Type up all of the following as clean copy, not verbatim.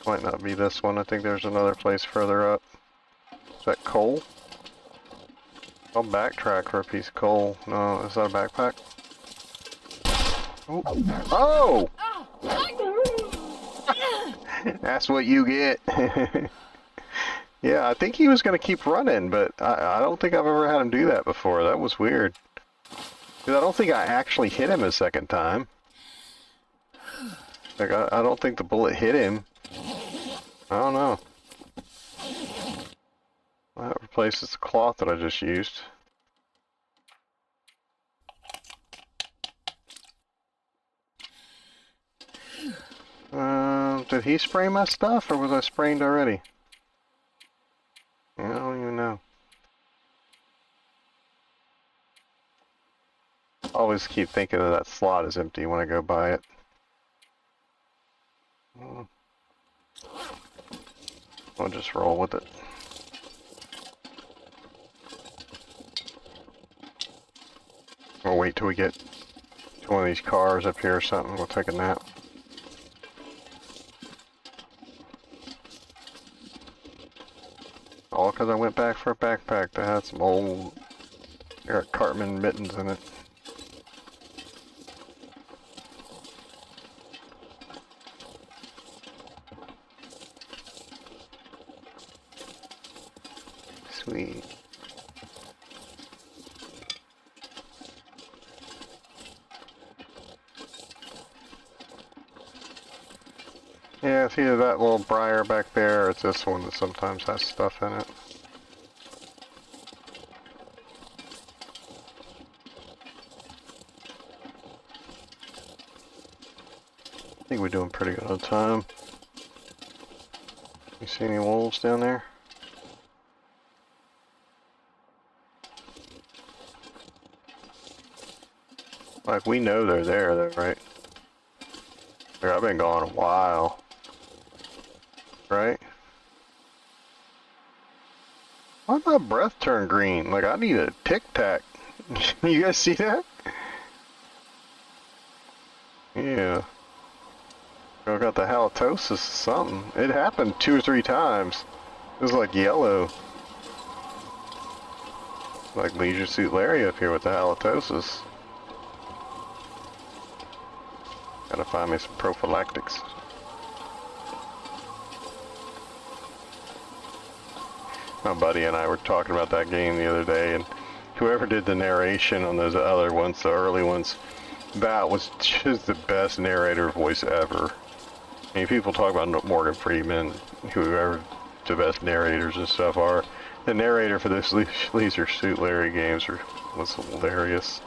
Might not be this one. I think there's another place further up. Is that coal? I'll backtrack for a piece of coal. No, is that a backpack? Oh! That's what you get. Yeah, I think he was going to keep running, but I don't think I've ever had him do that before. That was weird. Because I don't think I actually hit him a second time. Like, I don't think the bullet hit him. I don't know. That replaces the cloth that I just used. Did he spray my stuff, or was I sprained already? I don't even know. I always keep thinking that slot is empty when I go by it. I'll just roll with it. We'll wait till we get to one of these cars up here or something. We'll take a nap. All because I went back for a backpack that had some old Eric Cartman mittens in it. Sweet. Yeah, it's either that little briar back there or it's this one that sometimes has stuff in it. I think we're doing pretty good on time. You see any wolves down there? Like, we know they're there though, right? Like, I've been gone a while. Right? Why'd my breath turn green? Like, I need a Tic Tac. You guys see that? Yeah. I got the halitosis or something. It happened 2 or 3 times. It was like yellow. Like Leisure Suit Larry up here with the halitosis. Gotta find me some prophylactics. My buddy and I were talking about that game the other day, and whoever did the narration on those other ones, the early ones, that was just the best narrator voice ever. I mean, people talk about Morgan Freeman, whoever the best narrators and stuff are. The narrator for this Leisure Suit Larry games was hilarious.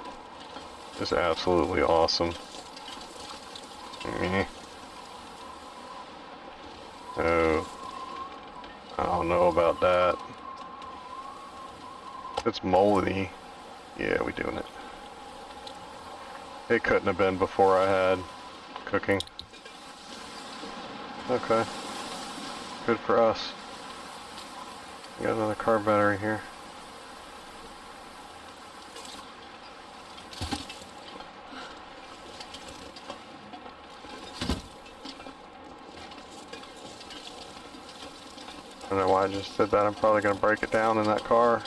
Just absolutely awesome. Oh. I don't know about that. It's moldy. Yeah, we doing it. It couldn't have been before I had cooking. Okay. Good for us. Got another car battery here. I don't know why I just did that. I'm probably going to break it down in that car.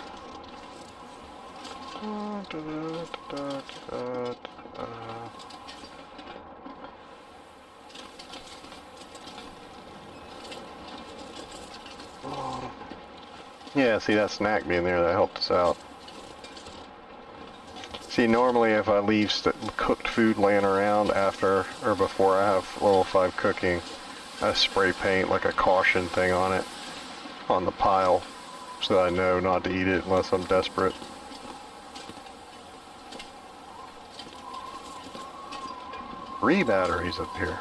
Yeah, see that snack being there, that helped us out. See, normally if I leave cooked food laying around after or before I have level 5 cooking, I spray paint like a caution thing on it, on the pile, so that I know not to eat it unless I'm desperate. 3 batteries up here.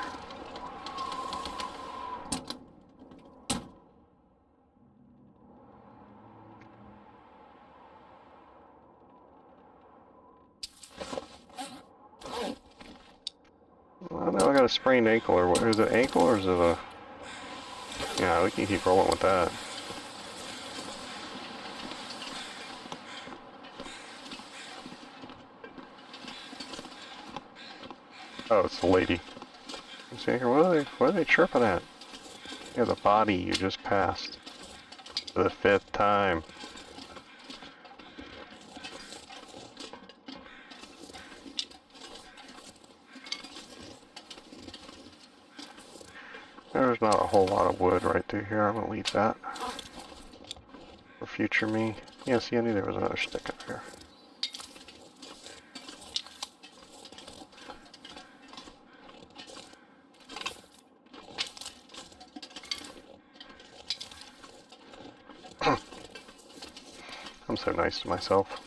I know I got a sprained ankle, or what? Is it ankle or is it a... Yeah, we can keep rolling with that. Oh, it's the lady. See here, what are they chirping at? Yeah, the body you just passed. For the 5th time. There's not a whole lot of wood right through here. I'm gonna leave that for future me. Yeah, see, I knew there was another stick up here. I'm so nice to myself.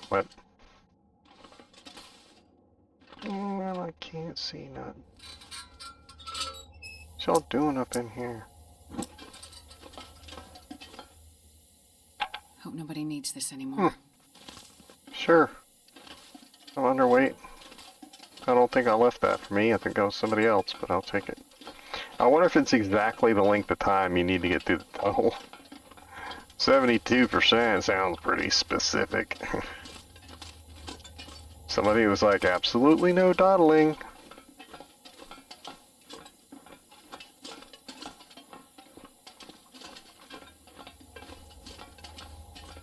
What? Well, I can't see nothing. What's y'all doing up in here? Hope nobody needs this anymore. Sure. I'm underweight. I don't think I left that for me. I think that was somebody else, but I'll take it. I wonder if it's exactly the length of time you need to get through the tunnel. 72% sounds pretty specific. Somebody was like, absolutely no dawdling.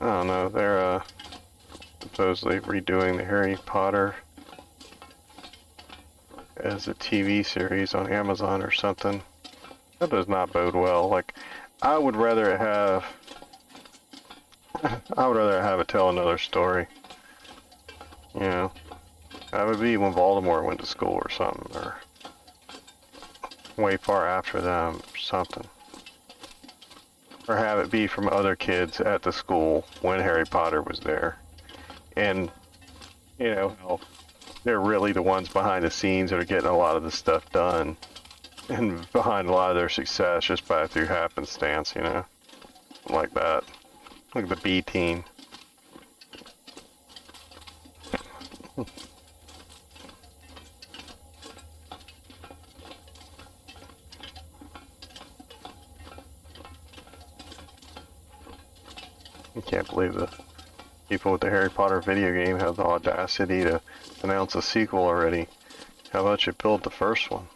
I don't know, they're supposedly redoing the Harry Potter as a TV series on Amazon or something. That does not bode well. Like, I would rather have it tell another story. You know, that would be when Voldemort went to school or something, or way far after them or something. Or have it be from other kids at the school when Harry Potter was there. And, you know, how they're really the ones behind the scenes that are getting a lot of this stuff done. And behind a lot of their success just by through happenstance, you know. Like that. Like the B team. I can't believe the people with the Harry Potter video game have the audacity to announce a sequel already. How about you build the first one?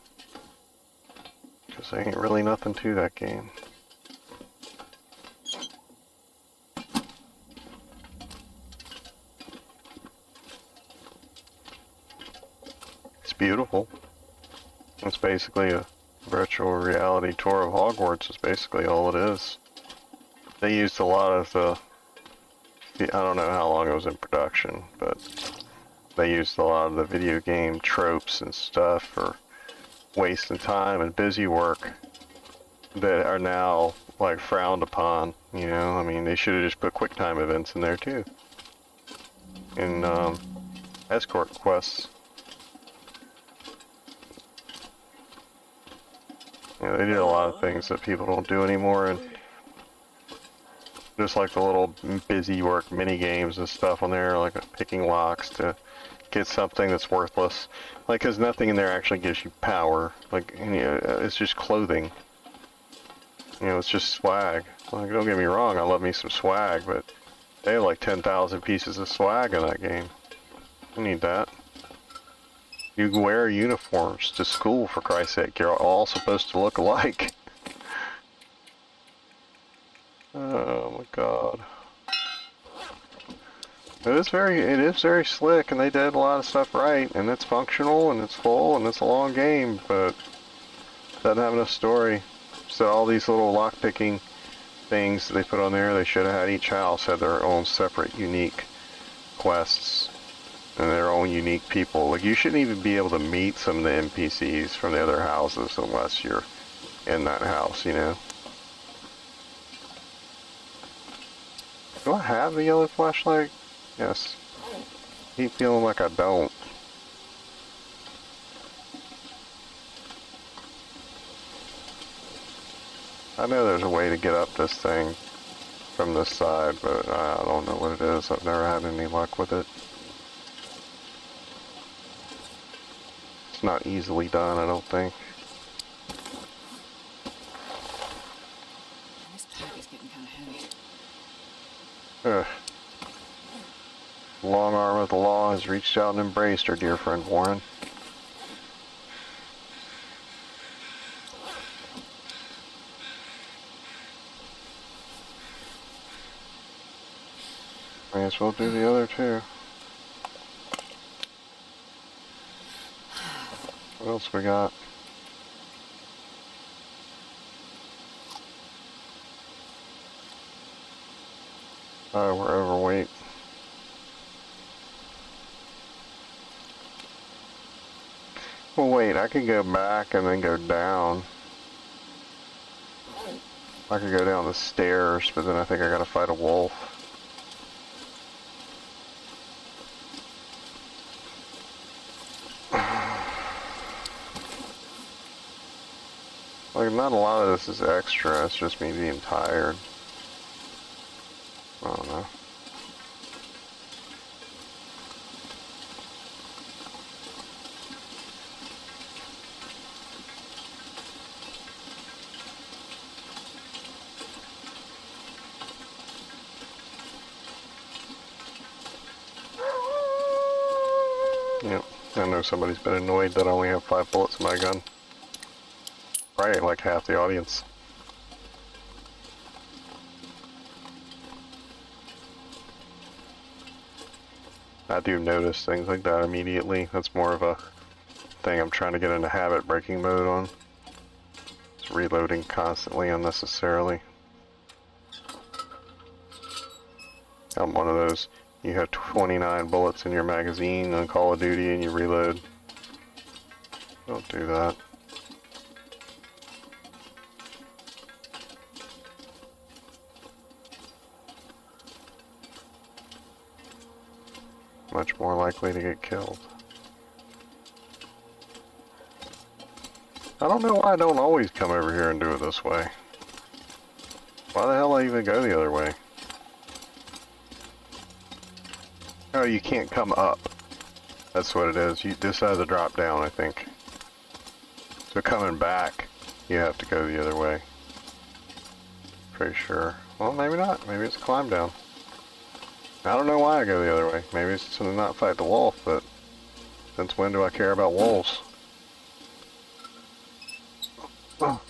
Because there ain't really nothing to that game. It's beautiful. It's basically a virtual reality tour of Hogwarts is basically all it is. They used a lot of the, I don't know how long it was in production, but they used a lot of the video game tropes and stuff for wasting time and busy work that are now like frowned upon, you know. I mean, they should have just put quick time events in there too. And escort quests. You know, they did a lot of things that people don't do anymore, and just like the little busy work mini games and stuff on there, like picking locks to get something that's worthless. Like, cause nothing in there actually gives you power. Like, you know, it's just clothing. You know, it's just swag. Like, don't get me wrong, I love me some swag, but they have like 10,000 pieces of swag in that game. You need that. You wear uniforms to school, for Christ's sake. You're all supposed to look alike. Oh my god. It is very slick, and they did a lot of stuff right, and it's functional, and it's full, and it's a long game, but it doesn't have enough story. So all these little lockpicking things that they put on there, they should have had each house had their own separate, unique quests, and their own unique people. Like, you shouldn't even be able to meet some of the NPCs from the other houses unless you're in that house, you know? Do I have the yellow flashlight? Yes. I keep feeling like I don't. I know there's a way to get up this thing from this side, but I don't know what it is. I've never had any luck with it. It's not easily done, I don't think. This pack is getting kind of heavy. Ugh. The long arm of the law has reached out and embraced our dear friend Warren. as well do the other two. What else we got? Oh, we're overweight. Well, wait, I could go back and then go down. I could go down the stairs, but then I think I gotta fight a wolf. Like, not a lot of this is extra, it's just me being tired. I don't know. Yep, I know somebody's been annoyed that I only have 5 bullets in my gun. Probably like half the audience. I do notice things like that immediately. That's more of a thing I'm trying to get into habit breaking mode on. It's reloading constantly unnecessarily. I'm one of those. You have 29 bullets in your magazine on Call of Duty and you reload. Don't do that. Much more likely to get killed. I don't know why I don't always come over here and do it this way. Why the hell I even go the other way? Oh, you can't come up. That's what it is. This has a drop down, I think. So coming back, you have to go the other way. Pretty sure. Well, maybe not. Maybe it's a climb down. I don't know why I go the other way. Maybe it's to not fight the wolf, but since when do I care about wolves? Oh.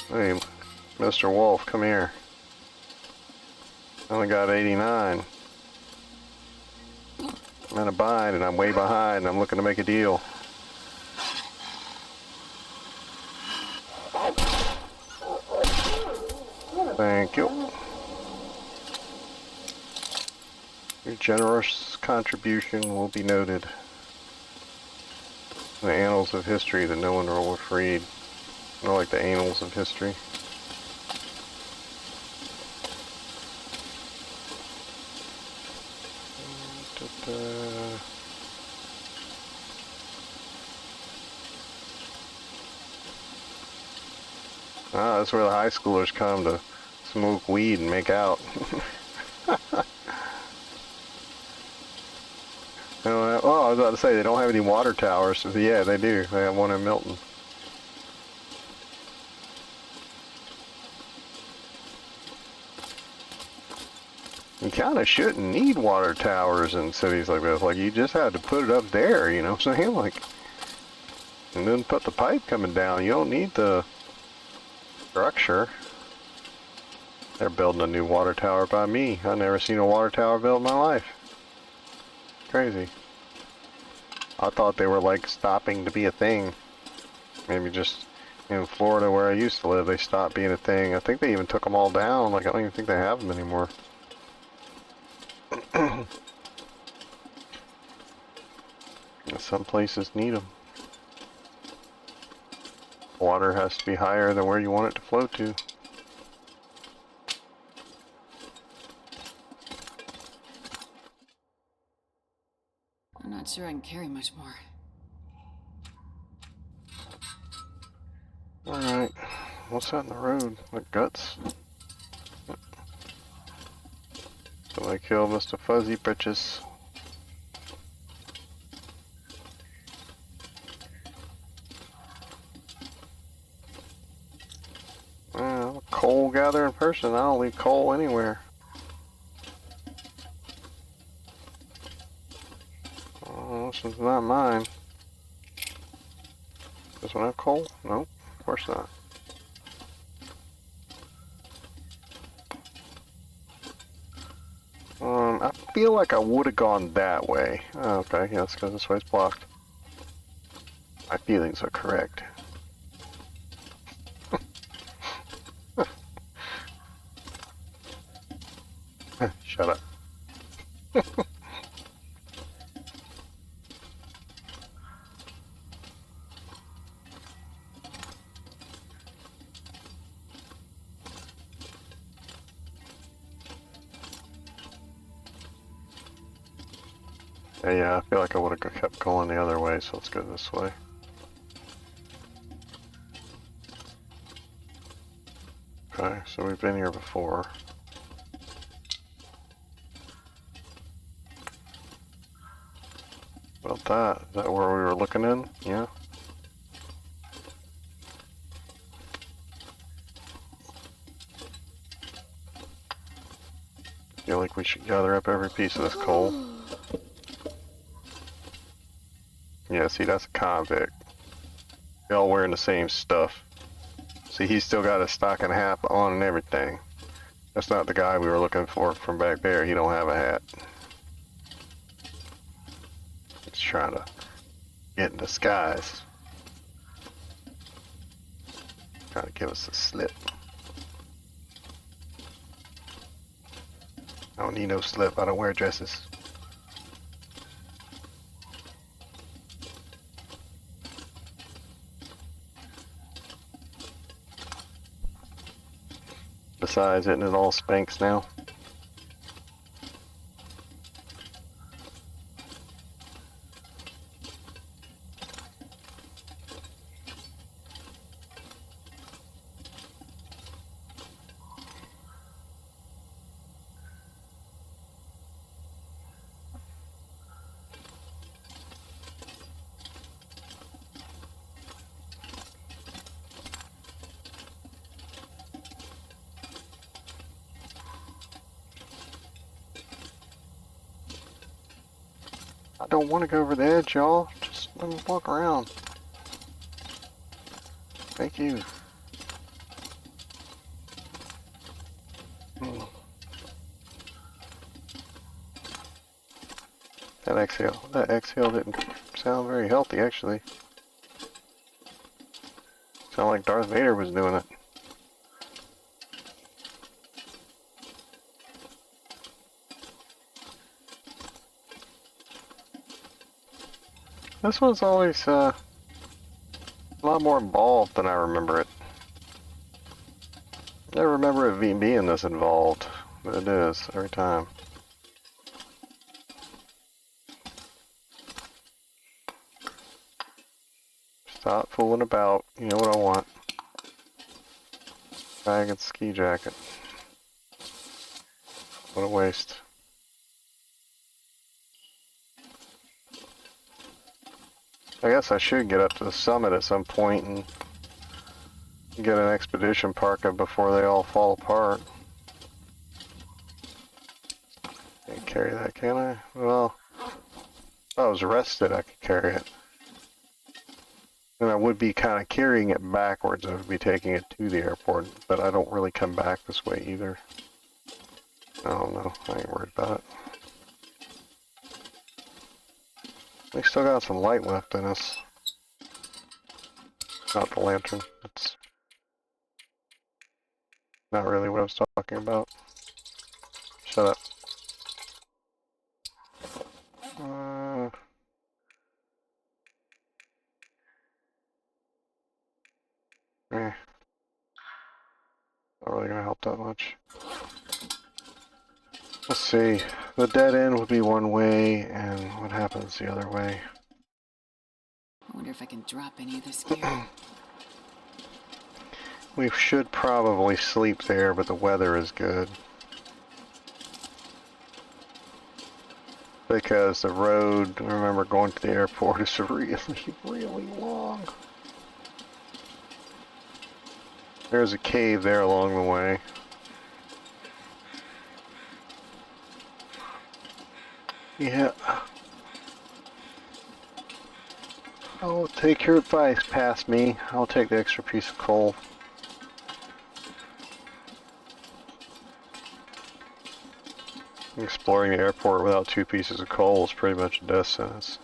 Hey, Mr. Wolf, come here. I only got 89. I'm in a bind and I'm way behind and I'm looking to make a deal. Thank you. Your generous contribution will be noted in the annals of history that no one will read. More like the annals of history. Ah, that's where the high schoolers come to smoke weed and make out. Oh, I was about to say, they don't have any water towers. So yeah, they do. They have one in Milton. You kind of shouldn't need water towers in cities like this. Like, you just had to put it up there, you know what I'm saying? Like, and then put the pipe coming down. You don't need the structure. They're building a new water tower by me. I've never seen a water tower built in my life. Crazy. I thought they were like stopping to be a thing. Maybe just in Florida where I used to live, they stopped being a thing. I think they even took them all down. Like, I don't even think they have them anymore. Some places need them. Water has to be higher than where you want it to flow to. I'm not sure I can carry much more. Alright. What's that in the road? Like guts? So I killed Mr. Fuzzy Britches. I'm a coal gathering person. I don't leave coal anywhere. Oh, this one's not mine. This one have coal? Nope, of course not. I feel like I would have gone that way. Oh, okay, yes, because this way's blocked. My feelings are correct. Shut up. Yeah, I feel like I would have kept going the other way, so let's go this way. Okay, so we've been here before. About that, is that where we were looking in? Yeah. Feel like we should gather up every piece of this coal. Yeah, see, that's a convict. They all wearing the same stuff. See, he's still got his stocking hat on and everything. That's not the guy we were looking for from back there. He don't have a hat. He's trying to get in disguise. Trying to give us a slip. I don't need no slip. I don't wear dresses. Besides, isn't it all Spanx now? I don't want to go over the edge, y'all. Just let me walk around. Thank you. That exhale didn't sound very healthy, actually. Sounded like Darth Vader was doing it. This one's always a lot more involved than I remember it. I never remember it being this involved, but it is every time. Stop fooling about. You know what I want. Bag and ski jacket. What a waste. I guess I should get up to the summit at some point and get an expedition parka before they all fall apart. Can't carry that, can I? Well, if I was rested, I could carry it. And I would be kind of carrying it backwards. I would be taking it to the airport, but I don't really come back this way either. I don't know. I ain't worried about it. We still got some light left in us. Not the lantern. That's not really what I was talking about. Shut up. Not really gonna help that much. Let's see. The dead end would be one way, and what happens the other way? I wonder if I can drop any of this gear. We should probably sleep there, but the weather is good. Because the road, remember, going to the airport is really, really long. There's a cave there along the way. Yeah. I'll take your advice, pass me. I'll take the extra piece of coal. Exploring the airport without 2 pieces of coal is pretty much a death sentence.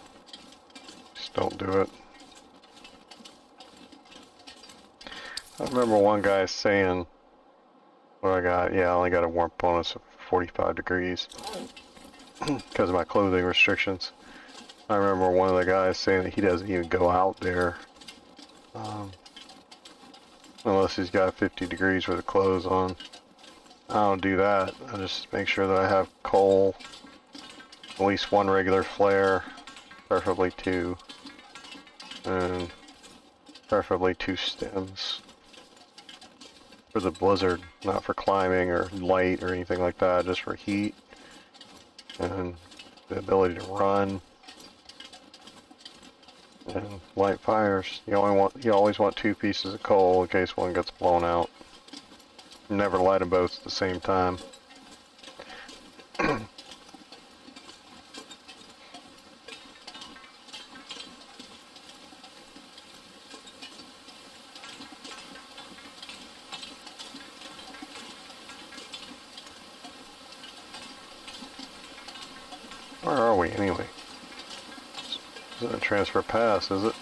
Just don't do it. I remember one guy saying, what I got, yeah, I only got a warmth bonus of 45 degrees because of my clothing restrictions. I remember one of the guys saying that he doesn't even go out there unless he's got 50 degrees worth of clothes on. I don't do that. I just make sure that I have coal, at least 1 regular flare, preferably 2, and preferably 2 stems. For the blizzard, not for climbing or light or anything like that, just for heat and the ability to run and light fires. You always want 2 pieces of coal in case one gets blown out. Never light them both at the same time. Where are we anyway? Isn't a transfer pass, is it?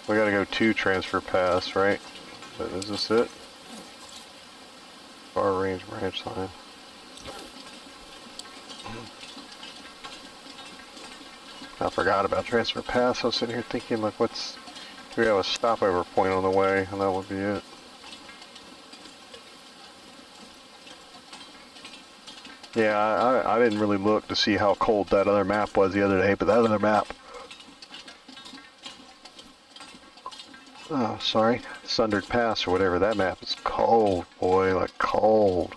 We gotta go to transfer pass, right? Is this it? Far range branch line. I forgot about transfer pass. I was sitting here thinking, like, we have a stopover point on the way, and that would be it. Yeah, I didn't really look to see how cold that other map was the other day, but that other map... Oh, sorry. Sundered Pass or whatever, that map is cold, boy, like cold.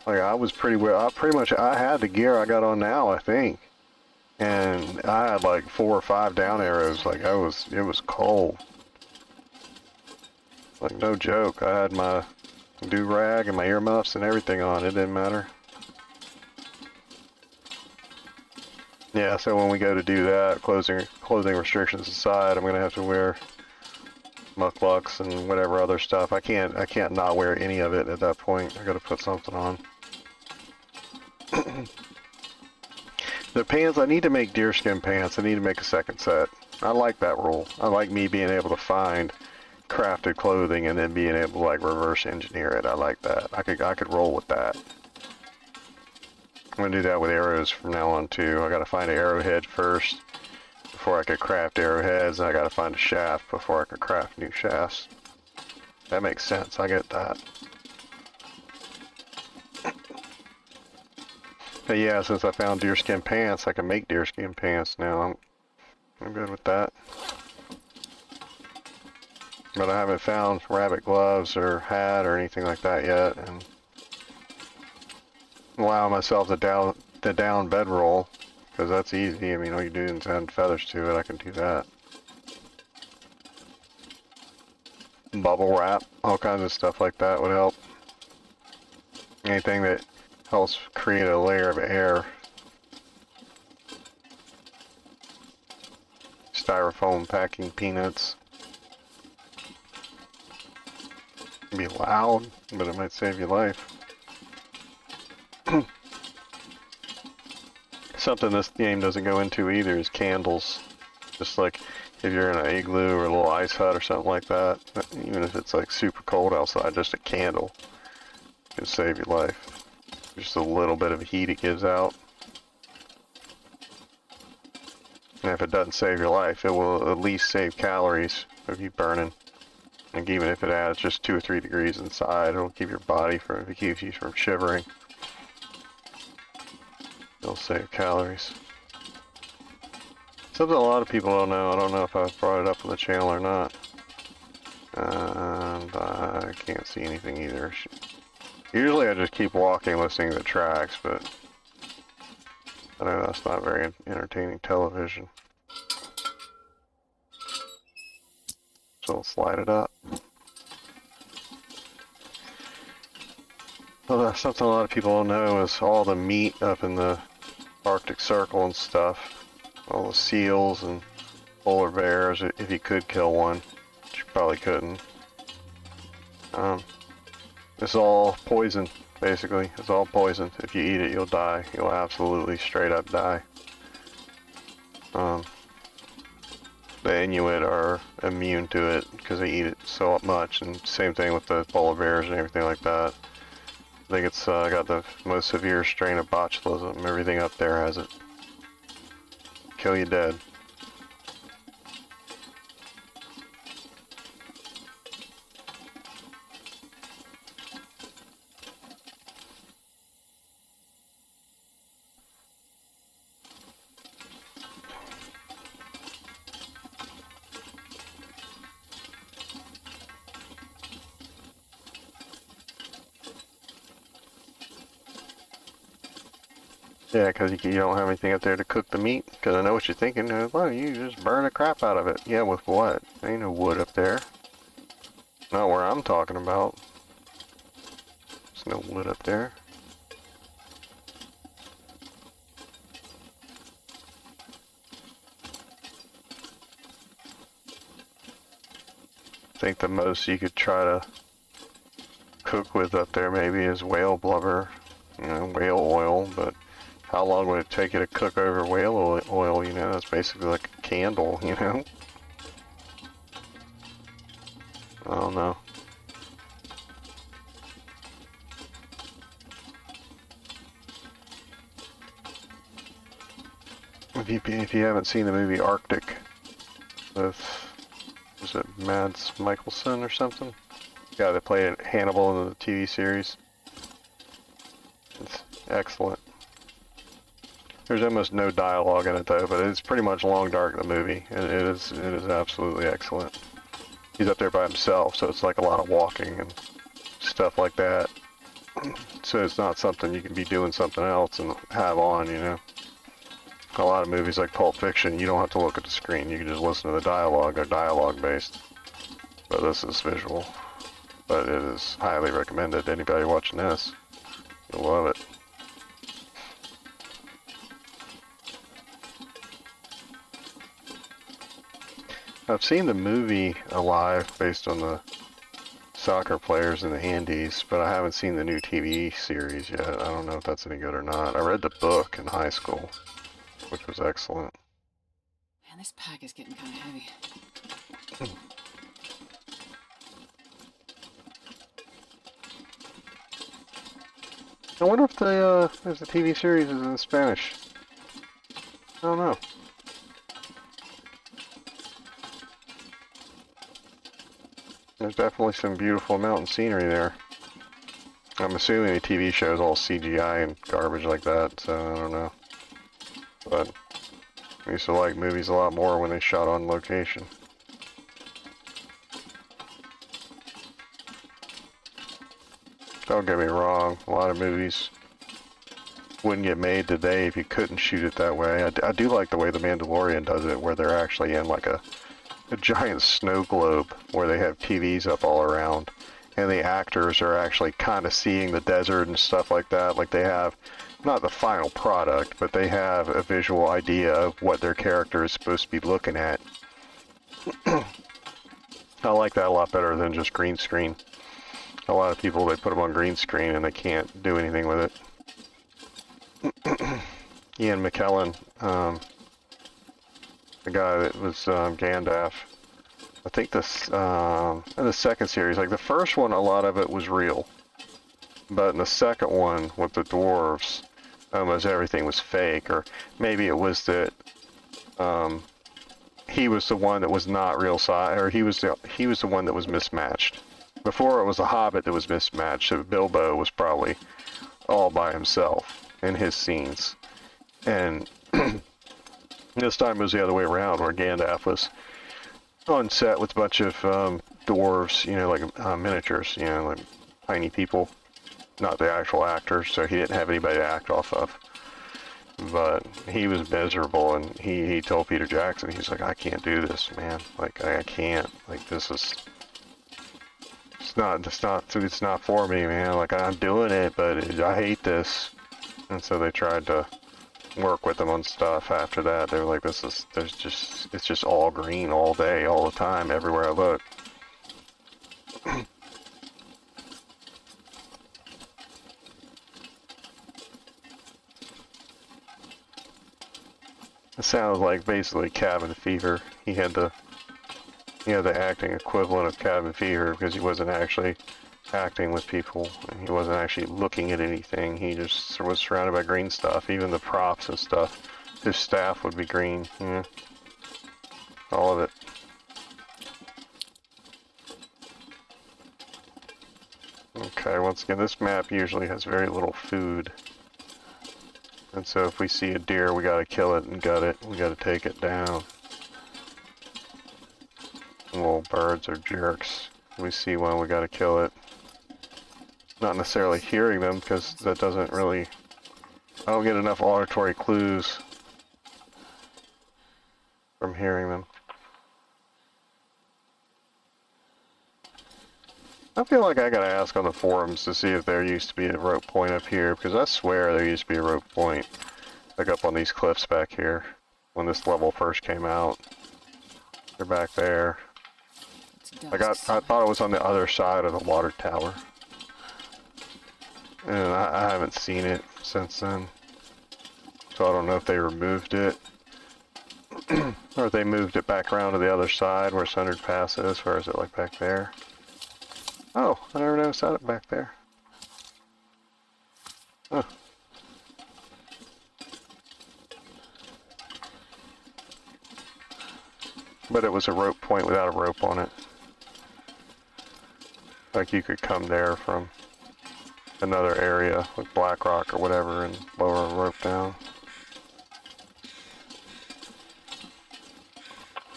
Like, I was pretty well, I had the gear I got on now, I think. And I had like 4 or 5 down arrows, like it was cold. Like, no joke, I had my do-rag and my earmuffs and everything on, it didn't matter. Yeah, so when we go to do that, clothing restrictions aside, I'm gonna have to wear mucklucks and whatever other stuff. I can't not wear any of it at that point. I gotta put something on. The pants, I need to make deerskin pants. I need to make a second set. I like that rule. I like me being able to find crafted clothing and then being able to like reverse engineer it. I like that. I could roll with that. I'm gonna do that with arrows from now on too. I gotta find an arrowhead first before I could craft arrowheads, and I gotta find a shaft before I could craft new shafts. That makes sense. I get that. But yeah, since I found deerskin pants, I can make deerskin pants now. I'm good with that. But I haven't found rabbit gloves or hat or anything like that yet, and allow myself to down bedroll, because that's easy. I mean, all you do is add feathers to it. I can do that. Bubble wrap, all kinds of stuff like that would help. Anything that helps create a layer of air. Styrofoam packing peanuts. It'd be loud, but it might save your life. Something this game doesn't go into either is candles. Just like if you're in an igloo or a little ice hut or something like that, even if it's like super cold outside, just a candle can save your life. Just a little bit of heat it gives out. And if it doesn't save your life, it will at least save calories of you burning. And even if it adds just 2 or 3 degrees inside, it'll keep your body from, it keeps you from shivering. It'll save calories. Something a lot of people don't know. I don't know if I've brought it up on the channel or not. And I can't see anything either. Usually I just keep walking listening to the tracks, but I know that's not very entertaining television. So I'll slide it up. Well, something a lot of people don't know is all the meat up in the Arctic Circle and stuff. All the seals and polar bears, if you could kill one, which you probably couldn't. It's all poison, basically. It's all poison. If you eat it, you'll die. You'll absolutely straight up die. The Inuit are immune to it because they eat it so much, and same thing with the polar bears and everything like that. I think it's got the most severe strain of botulism. Everything up there has it. Kill you dead. Yeah, because you don't have anything up there to cook the meat. Because I know what you're thinking. Well, you just burn the crap out of it. Yeah, with what? There ain't no wood up there. Not where I'm talking about. There's no wood up there. I think the most you could try to cook with up there maybe is whale blubber. You know, whale oil, but how long would it take you to cook over whale oil, you know? That's basically like a candle, you know? I don't know. If you haven't seen the movie Arctic with, is it Mads Mikkelsen or something? The guy that played Hannibal in the TV series. It's excellent. There's almost no dialogue in it though, but it's pretty much long dark the movie. It is absolutely excellent. He's up there by himself, so it's like a lot of walking and stuff like that. So it's not something you can be doing something else and have on, you know. A lot of movies like Pulp Fiction, you don't have to look at the screen. You can just listen to the dialogue. They're dialogue based. But this is visual. But it is highly recommended. Anybody watching this, you'll love it. I've seen the movie Alive based on the soccer players in the Andes, but I haven't seen the new TV series yet. I don't know if that's any good or not. I read the book in high school, which was excellent. Man, this pack is getting kind of heavy. I wonder if there's a TV series is in Spanish. I don't know. There's definitely some beautiful mountain scenery there. I'm assuming the TV show is all CGI and garbage like that, so I don't know. But I used to like movies a lot more when they shot on location. Don't get me wrong, a lot of movies wouldn't get made today if you couldn't shoot it that way. I do like the way The Mandalorian does it, where they're actually in like a giant snow globe where they have TVs up all around, and the actors are actually kind of seeing the desert and stuff like that. Like they have, not the final product, but they have a visual idea of what their character is supposed to be looking at. I like that a lot better than just green screen. A lot of people, they put them on green screen and they can't do anything with it. Ian McKellen, the guy that was Gandalf. I think this in the second series, like the first one, a lot of it was real, but in the second one with the dwarves, almost everything was fake. Or maybe it was that he was the one that was not real size, or he was the one that was mismatched. Before it was a Hobbit that was mismatched, so Bilbo was probably all by himself in his scenes, and this time it was the other way around, where Gandalf was on set with a bunch of dwarves, you know, like miniatures, you know, like tiny people, not the actual actors, so he didn't have anybody to act off of. But he was miserable, and he told Peter Jackson, he's like, I can't do this, man. Like, I can't. Like, this is... It's not for me, man. Like, I'm doing it, but I hate this. And so they tried to work with them on stuff after that. They were like, it's just all green all day, all the time, everywhere I look. It sounds like basically cabin fever. He had the acting equivalent of cabin fever because he wasn't actually acting with people. And he wasn't actually looking at anything. He just was surrounded by green stuff. Even the props and stuff. His staff would be green. Yeah. All of it. Okay, once again, this map usually has very little food. And so if we see a deer, we gotta kill it and gut it. We gotta take it down. Little birds are jerks. We see one, we gotta kill it. Not necessarily hearing them, because that doesn't really... I don't get enough auditory clues from hearing them. I feel like I gotta ask on the forums to see if there used to be a rope point up here, because I swear there used to be a rope point, like up on these cliffs back here, when this level first came out. They're back there. I thought it was on the other side of the water tower. And I haven't seen it since then. So I don't know if they removed it. Or if they moved it back around to the other side where Sundered Pass is, or is it like back there? Oh, I never noticed that back there. Huh. But it was a rope point without a rope on it. Like you could come there from another area, like Blackrock or whatever, and lower a rope down.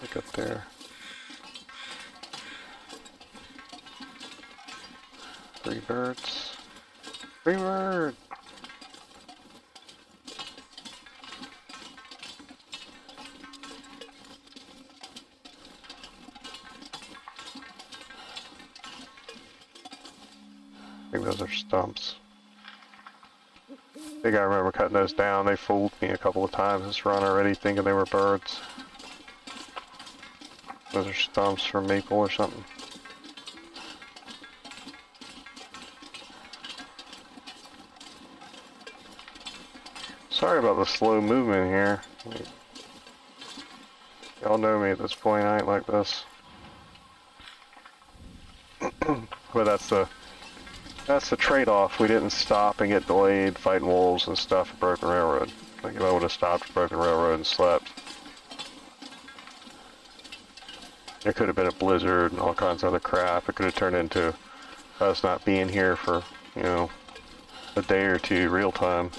Look up there. Three birds. Free bird! I think those are stumps. I think I remember cutting those down. They fooled me a couple of times this run already, thinking they were birds. Those are stumps from maple or something. Sorry about the slow movement here. Y'all know me at this point, I ain't like this. But that's the trade-off. We didn't stop and get delayed fighting wolves and stuff at Broken Railroad. Like if I would have stopped at Broken Railroad and slept, it could have been a blizzard and all kinds of other crap. It could have turned into us not being here for, you know, a day or two real time.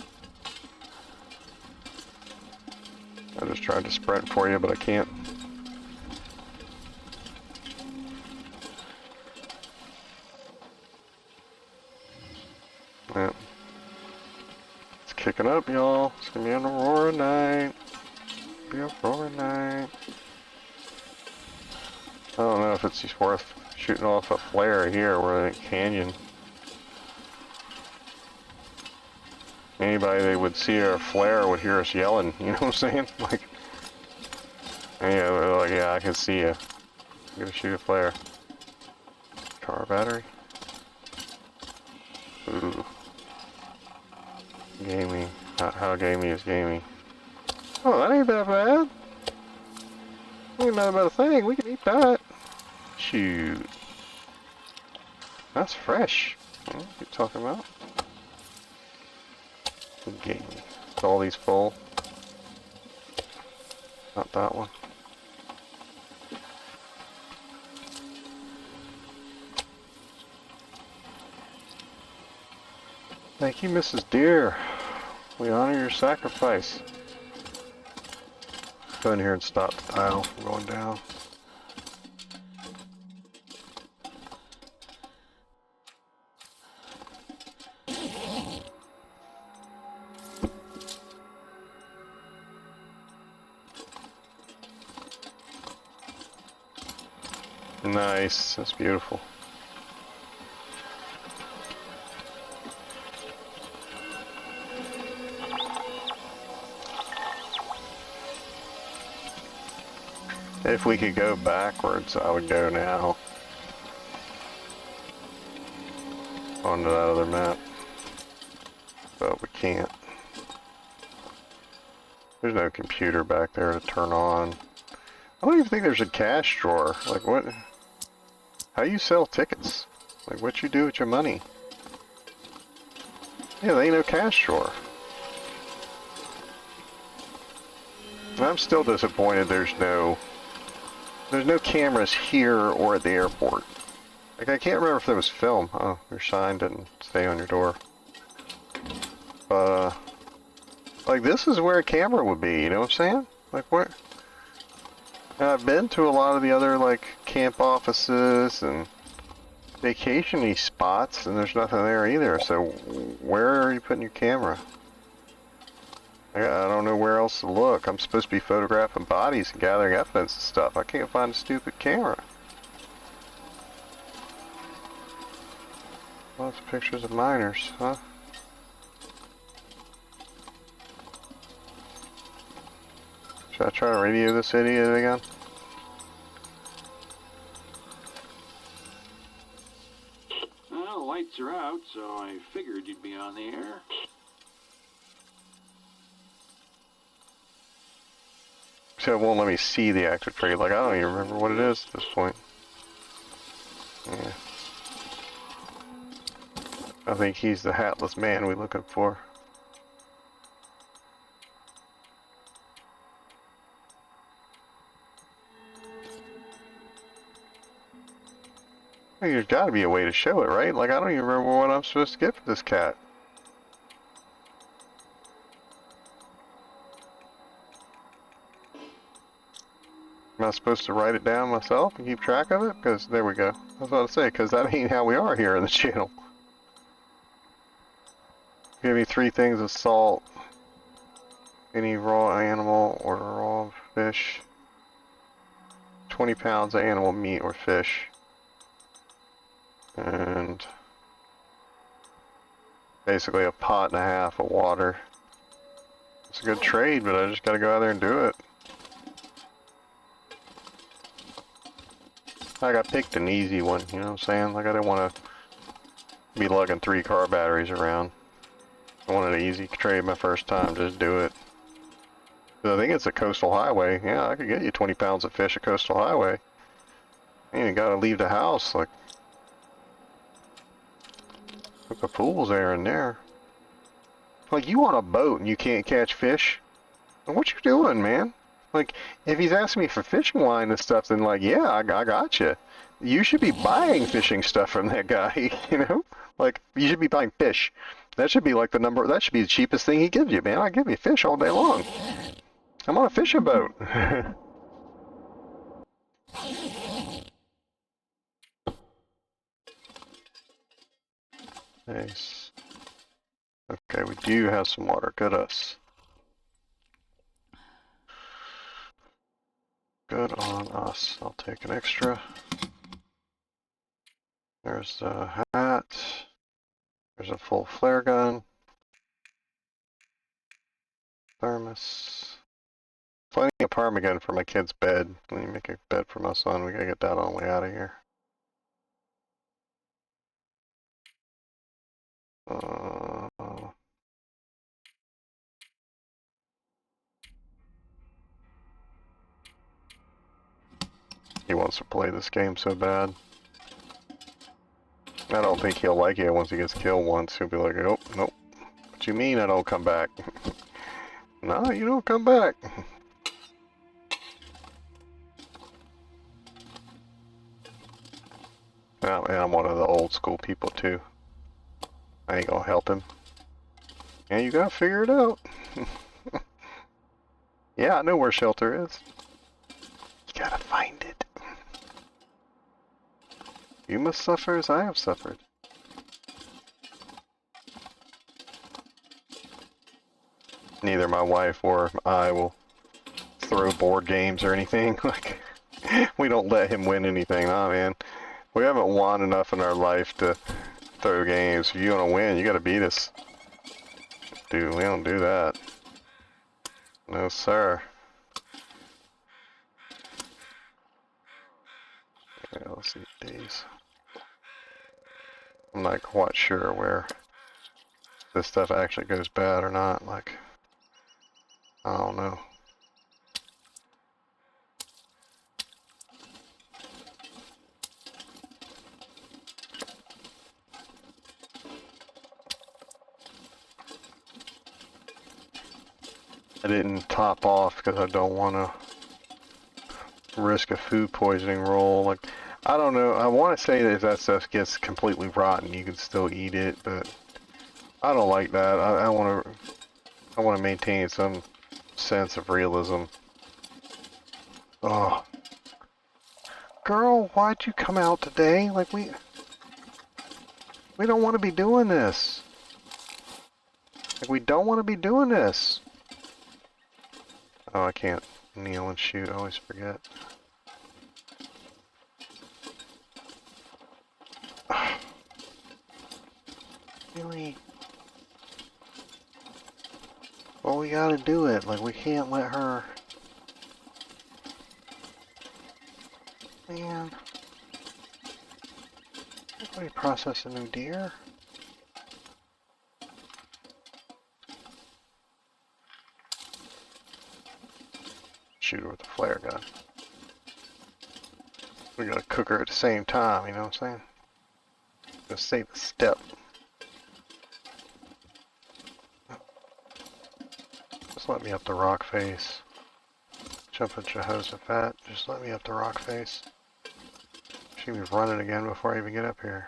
I just tried to sprint for you, but I can't. Yeah. It's kicking up, y'all. It's gonna be an Aurora night. Be a Aurora night. I don't know if it's just worth shooting off a flare here. We're in a canyon. Anybody that would see our flare would hear us yelling, you know what I'm saying? Like, yeah, like, yeah, I can see you. I'm gonna shoot a flare. Car battery. Ooh. Gamey. How gamey is gamey? Oh, that ain't that bad. Ain't that about a thing. We can eat that. Shoot. That's fresh. What are you talking about? Gamey. All these full. Not that one. Thank you, Mrs. Deer. We honor your sacrifice. Go in here and stop the tile from going down. Nice, that's beautiful. If we could go backwards, I would go now. Onto that other map. But we can't. There's no computer back there to turn on. I don't even think there's a cash drawer. Like, what? How you sell tickets? Like, what you do with your money? Yeah, there ain't no cash drawer. And I'm still disappointed there's no cameras here or at the airport. Like, I can't remember if there was film. Oh, your sign didn't stay on your door. Like, this is where a camera would be, you know what I'm saying? Like, what? And I've been to a lot of the other, like, camp offices and vacation-y spots, and there's nothing there either, so where are you putting your camera? I don't know where else to look. I'm supposed to be photographing bodies and gathering evidence and stuff. I can't find a stupid camera. Lots of pictures of miners, huh? Should I try to radio this idiot again? Well, lights are out, so I figured you'd be on the air. So it won't let me see the active trade. Like, I don't even remember what it is at this point. Yeah. I think he's the hatless man we're looking for. Hey, there's gotta be a way to show it, right? Like, I don't even remember what I'm supposed to get for this cat. Am I supposed to write it down myself and keep track of it? Because, there we go. I was about to say, because that ain't how we are here in the channel. Give me 3 things of salt. Any raw animal or raw fish. 20 pounds of animal meat or fish. And basically a pot and a half of water. It's a good trade, but I just gotta go out there and do it. Like, I picked an easy one, you know what I'm saying? Like, I didn't want to be lugging 3 car batteries around. I wanted an easy trade my first time, just do it. I think it's a coastal highway. Yeah, I could get you 20 pounds of fish at coastal highway. You ain't gotta leave the house, like, the pool's there and there. Like, you on a boat and you can't catch fish? What you doing, man? Like, if he's asking me for fishing line and stuff, then like, yeah, I got you. You should be buying fishing stuff from that guy, you know? Like, you should be buying fish. That should be like the number, that should be the cheapest thing he gives you, man. I give you fish all day long. I'm on a fishing boat. Nice. Okay, we do have some water. Good us. Good on us. I'll take an extra. There's the hat. There's a full flare gun. Thermos. Plenty of ptarmigan for my kid's bed. When you make a bed for my son, we gotta get that on the way out of here. He wants to play this game so bad. I don't think he'll like it once he gets killed once. He'll be like, oh, nope. What you mean I don't come back? No, you don't come back. Oh, man, I'm one of the old school people too. I ain't gonna help him. Yeah, you gotta figure it out. Yeah, I know where shelter is. You gotta find it. You must suffer as I have suffered. Neither my wife or I will throw board games or anything. Like, we don't let him win anything. Nah, man. We haven't won enough in our life to throw games. If you want to win, you gotta beat us. Dude, we don't do that. No, sir. Yeah, let's see these. I'm not quite sure where this stuff actually goes bad or not. Like, I don't know. I didn't top off because I don't want to risk a food poisoning roll. Like, I don't know. I want to say that if that stuff gets completely rotten, you can still eat it, but I don't like that. I want to maintain some sense of realism. Oh, girl, why'd you come out today? Like we don't want to be doing this. Like we don't want to be doing this. Oh, I can't kneel and shoot. I always forget. Really? Well, we gotta do it. Like, we can't let her... Man. Somebody process a new deer? Shoot her with a flare gun. We gotta cook her at the same time, you know what I'm saying? Gotta save a step. Just let me up the rock face. Jump at Jehoshaphat. Just let me up the rock face. She be running again before I even get up here.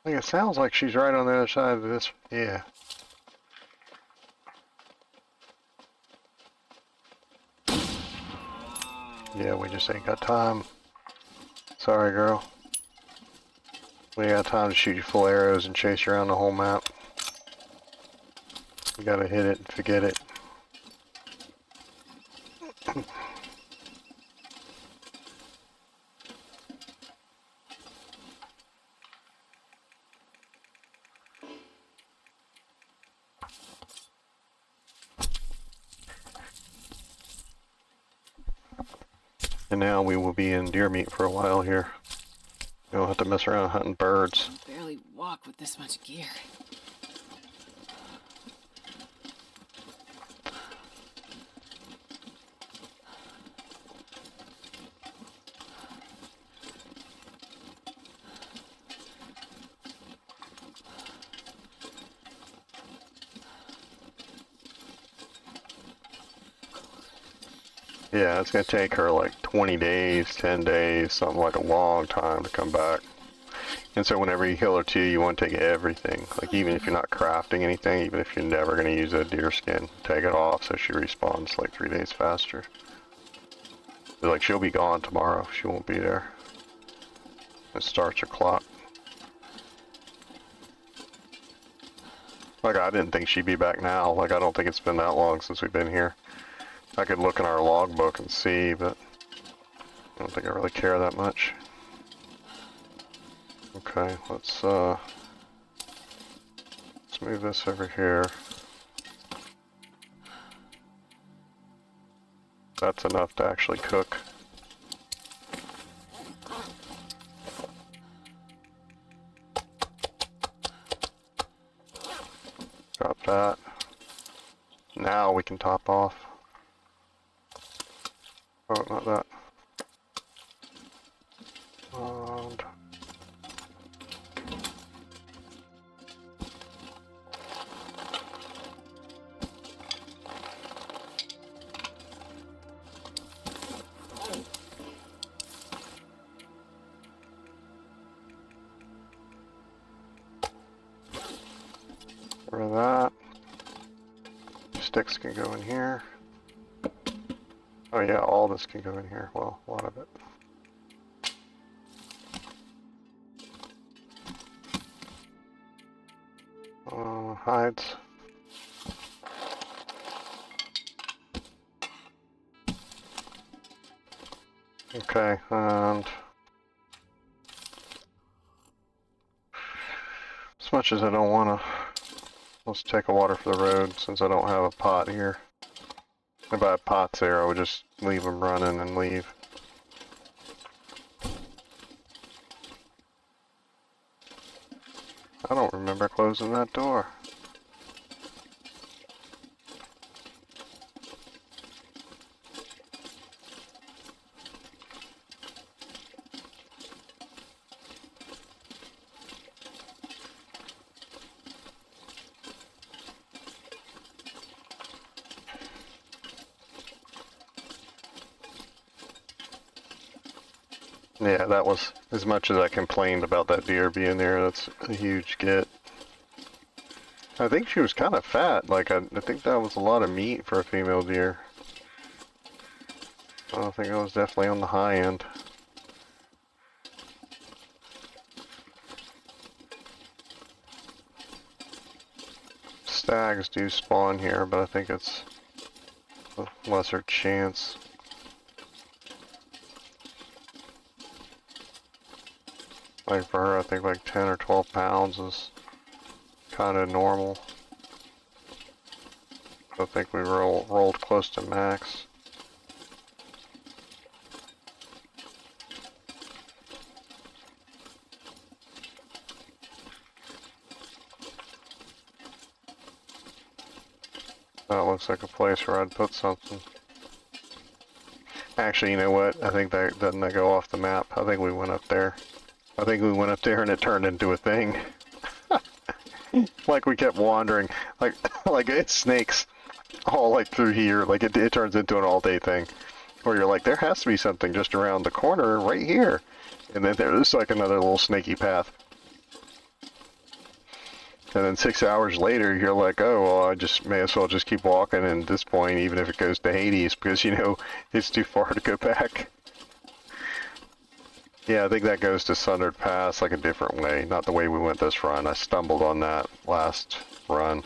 I think it sounds like she's right on the other side of this. Yeah. Yeah, we just ain't got time. Sorry, girl. We ain't got time to shoot you full arrows and chase you around the whole map. You gotta hit it and forget it. And now we will be in deer meat for a while here. We don't have to mess around hunting birds. I can barely walk with this much gear. Yeah, it's gonna take her like 20 days, 10 days, something like a long time to come back. And so whenever you kill her too, you want to take everything. Like even if you're not crafting anything, even if you're never gonna use a deer skin, take it off so she respawns like 3 days faster. Like she'll be gone tomorrow, she won't be there. It starts her clock. Like I didn't think she'd be back now. Like I don't think it's been that long since we've been here. I could look in our logbook and see, but I don't think I really care that much. Okay, let's move this over here. That's enough to actually cook. Drop that. Now we can top off. Oh, not that. And rid of that. Sticks can go in here. Oh yeah, all this can go in here. Well, a lot of it. Hides. Okay, and as much as I don't want to Let's take a water for the road since I don't have a pot here. If I had pots there, I would just leave them running and leave. I don't remember closing that door. Yeah, that was, as much as I complained about that deer being there, that's a huge get. I think she was kind of fat, like I think that was a lot of meat for a female deer. I think it was definitely on the high end. Stags do spawn here, but I think it's a lesser chance. Like for her, I think like 10 or 12 pounds is kind of normal. I think we rolled close to max. That looks like a place where I'd put something. Actually, you know what? I think that doesn't that go off the map. I think we went up there. I think we went up there and it turned into a thing. Like we kept wandering. Like it's snakes all like through here. Like it turns into an all-day thing. Where you're like, there has to be something just around the corner right here. And then there's like another little snaky path. And then 6 hours later, you're like, oh, well, I just may as well just keep walking. And at this point, even if it goes to Hades, because, you know, it's too far to go back. Yeah, I think that goes to Sundered Pass like a different way, not the way we went this run. I stumbled on that last run.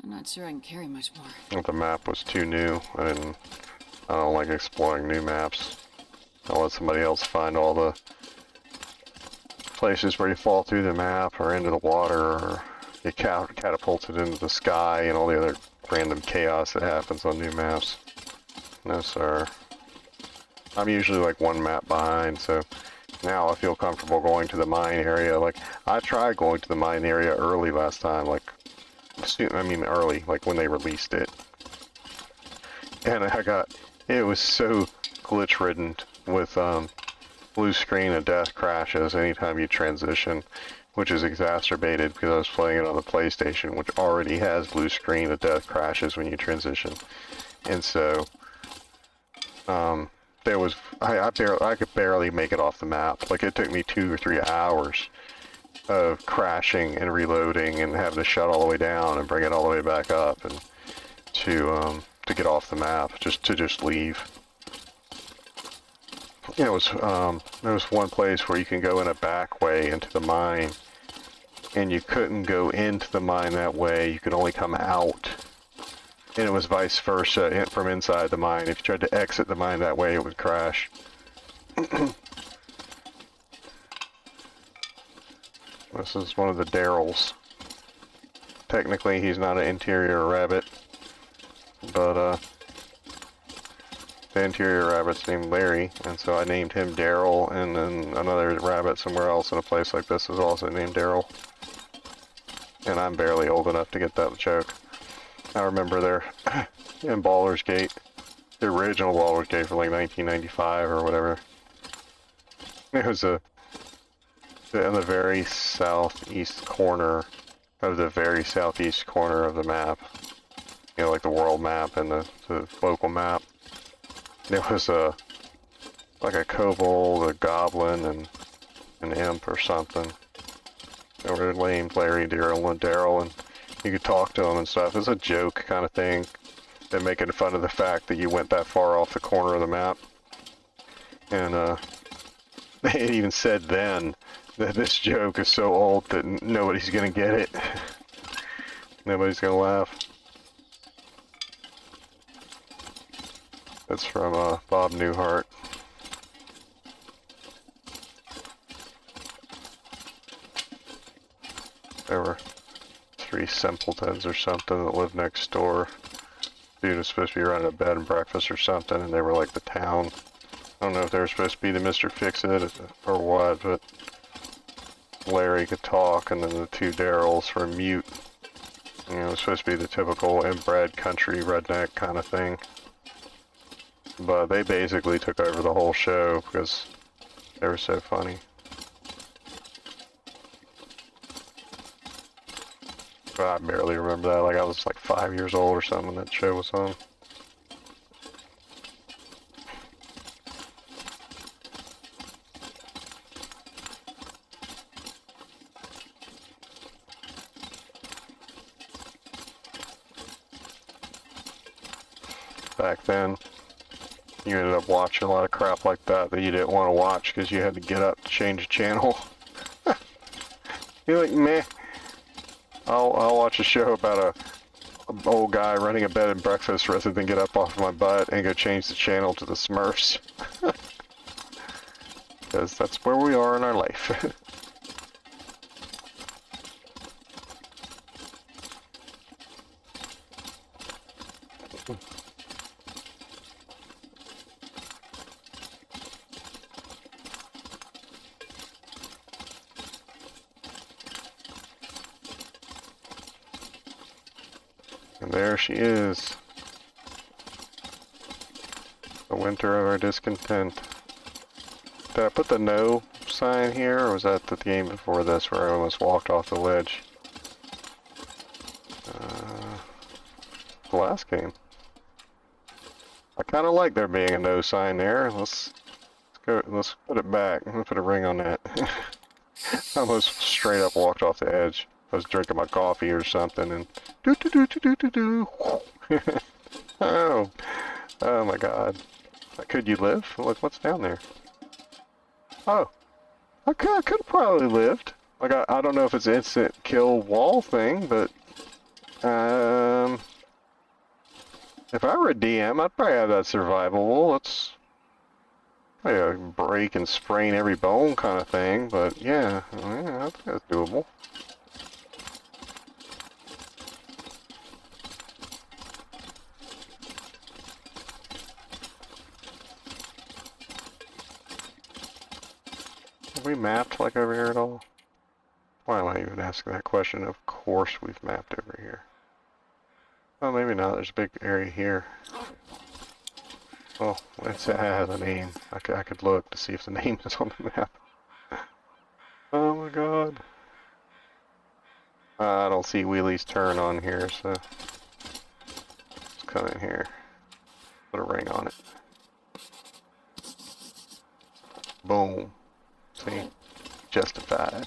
I'm not sure I can carry much more. Well, the map was too new. I don't like exploring new maps. I'll let somebody else find all the places where you fall through the map or into the water or get catapulted into the sky and all the other random chaos that happens on new maps. No, sir. I'm usually like one map behind, so now I feel comfortable going to the mine area. Like, I tried going to the mine area early last time, like, early, like when they released it. And it was so glitch-ridden with blue screen and death crashes anytime you transition, which is exacerbated because I was playing it on the PlayStation, which already has blue screen and death crashes when you transition. And so, I could barely make it off the map. Like, it took me 2 or 3 hours of crashing and reloading and having to shut all the way down and bring it all the way back up and to get off the map, just to leave. There was one place where you can go in a back way into the mine, and you couldn't go into the mine that way. You could only come out, and it was vice versa from inside the mine. If you tried to exit the mine that way, it would crash. This is one of the Daryls. Technically, he's not an interior rabbit, but the interior rabbit's named Larry, and so I named him Daryl, and then another rabbit somewhere else in a place like this is also named Daryl. And I'm barely old enough to get that joke. I remember there in Baldur's Gate, the original Baldur's Gate from like 1995 or whatever. It was in the very southeast corner of the very southeast corner of the map. You know, like the world map and the local map. There was like a kobold, a goblin, and an imp or something. They were named Larry, Daryl, and you could talk to them and stuff. It's a joke kind of thing. They're making fun of the fact that you went that far off the corner of the map. And they even said then that this joke is so old that nobody's gonna get it. Nobody's gonna laugh. That's from Bob Newhart. There were 3 simpletons or something that lived next door. Dude was supposed to be running a bed and breakfast or something, and they were like the town. I don't know if they were supposed to be the Mr. Fix-It or what, but Larry could talk, and then the 2 Daryls were mute. You know, it was supposed to be the typical inbred country redneck kind of thing. But they basically took over the whole show because they were so funny. But I barely remember that. Like, I was like 5 years old or something when that show was on. Back then, you ended up watching a lot of crap like that you didn't want to watch because you had to get up to change the channel. You're like, meh. I'll watch a show about a old guy running a bed and breakfast rather than get up off my butt and go change the channel to the Smurfs. Because that's where we are in our life. And there she is. The winter of our discontent. Did I put the no sign here, or was that the game before this where I almost walked off the ledge? The last game. I kind of like there being a no sign there. Let's put it back. I'm gonna put a ring on that. I almost straight up walked off the edge. I was drinking my coffee or something and oh my god. Could you live? Look what's down there. Oh. I could have probably lived. Like I don't know if it's an instant kill wall thing, but if I were a DM, I'd probably have that survivable. It's probably a break and sprain every bone kind of thing, but yeah, I think that's doable. Have we mapped like over here at all? Why am I even asking that question? Of course we've mapped over here. Oh, maybe not. There's a big area here. Oh, it has a name. I could look to see if the name is on the map. Oh my god. I don't see Wheelie's turn on here, so let's come in here. Put a ring on it. Boom. See? Justified.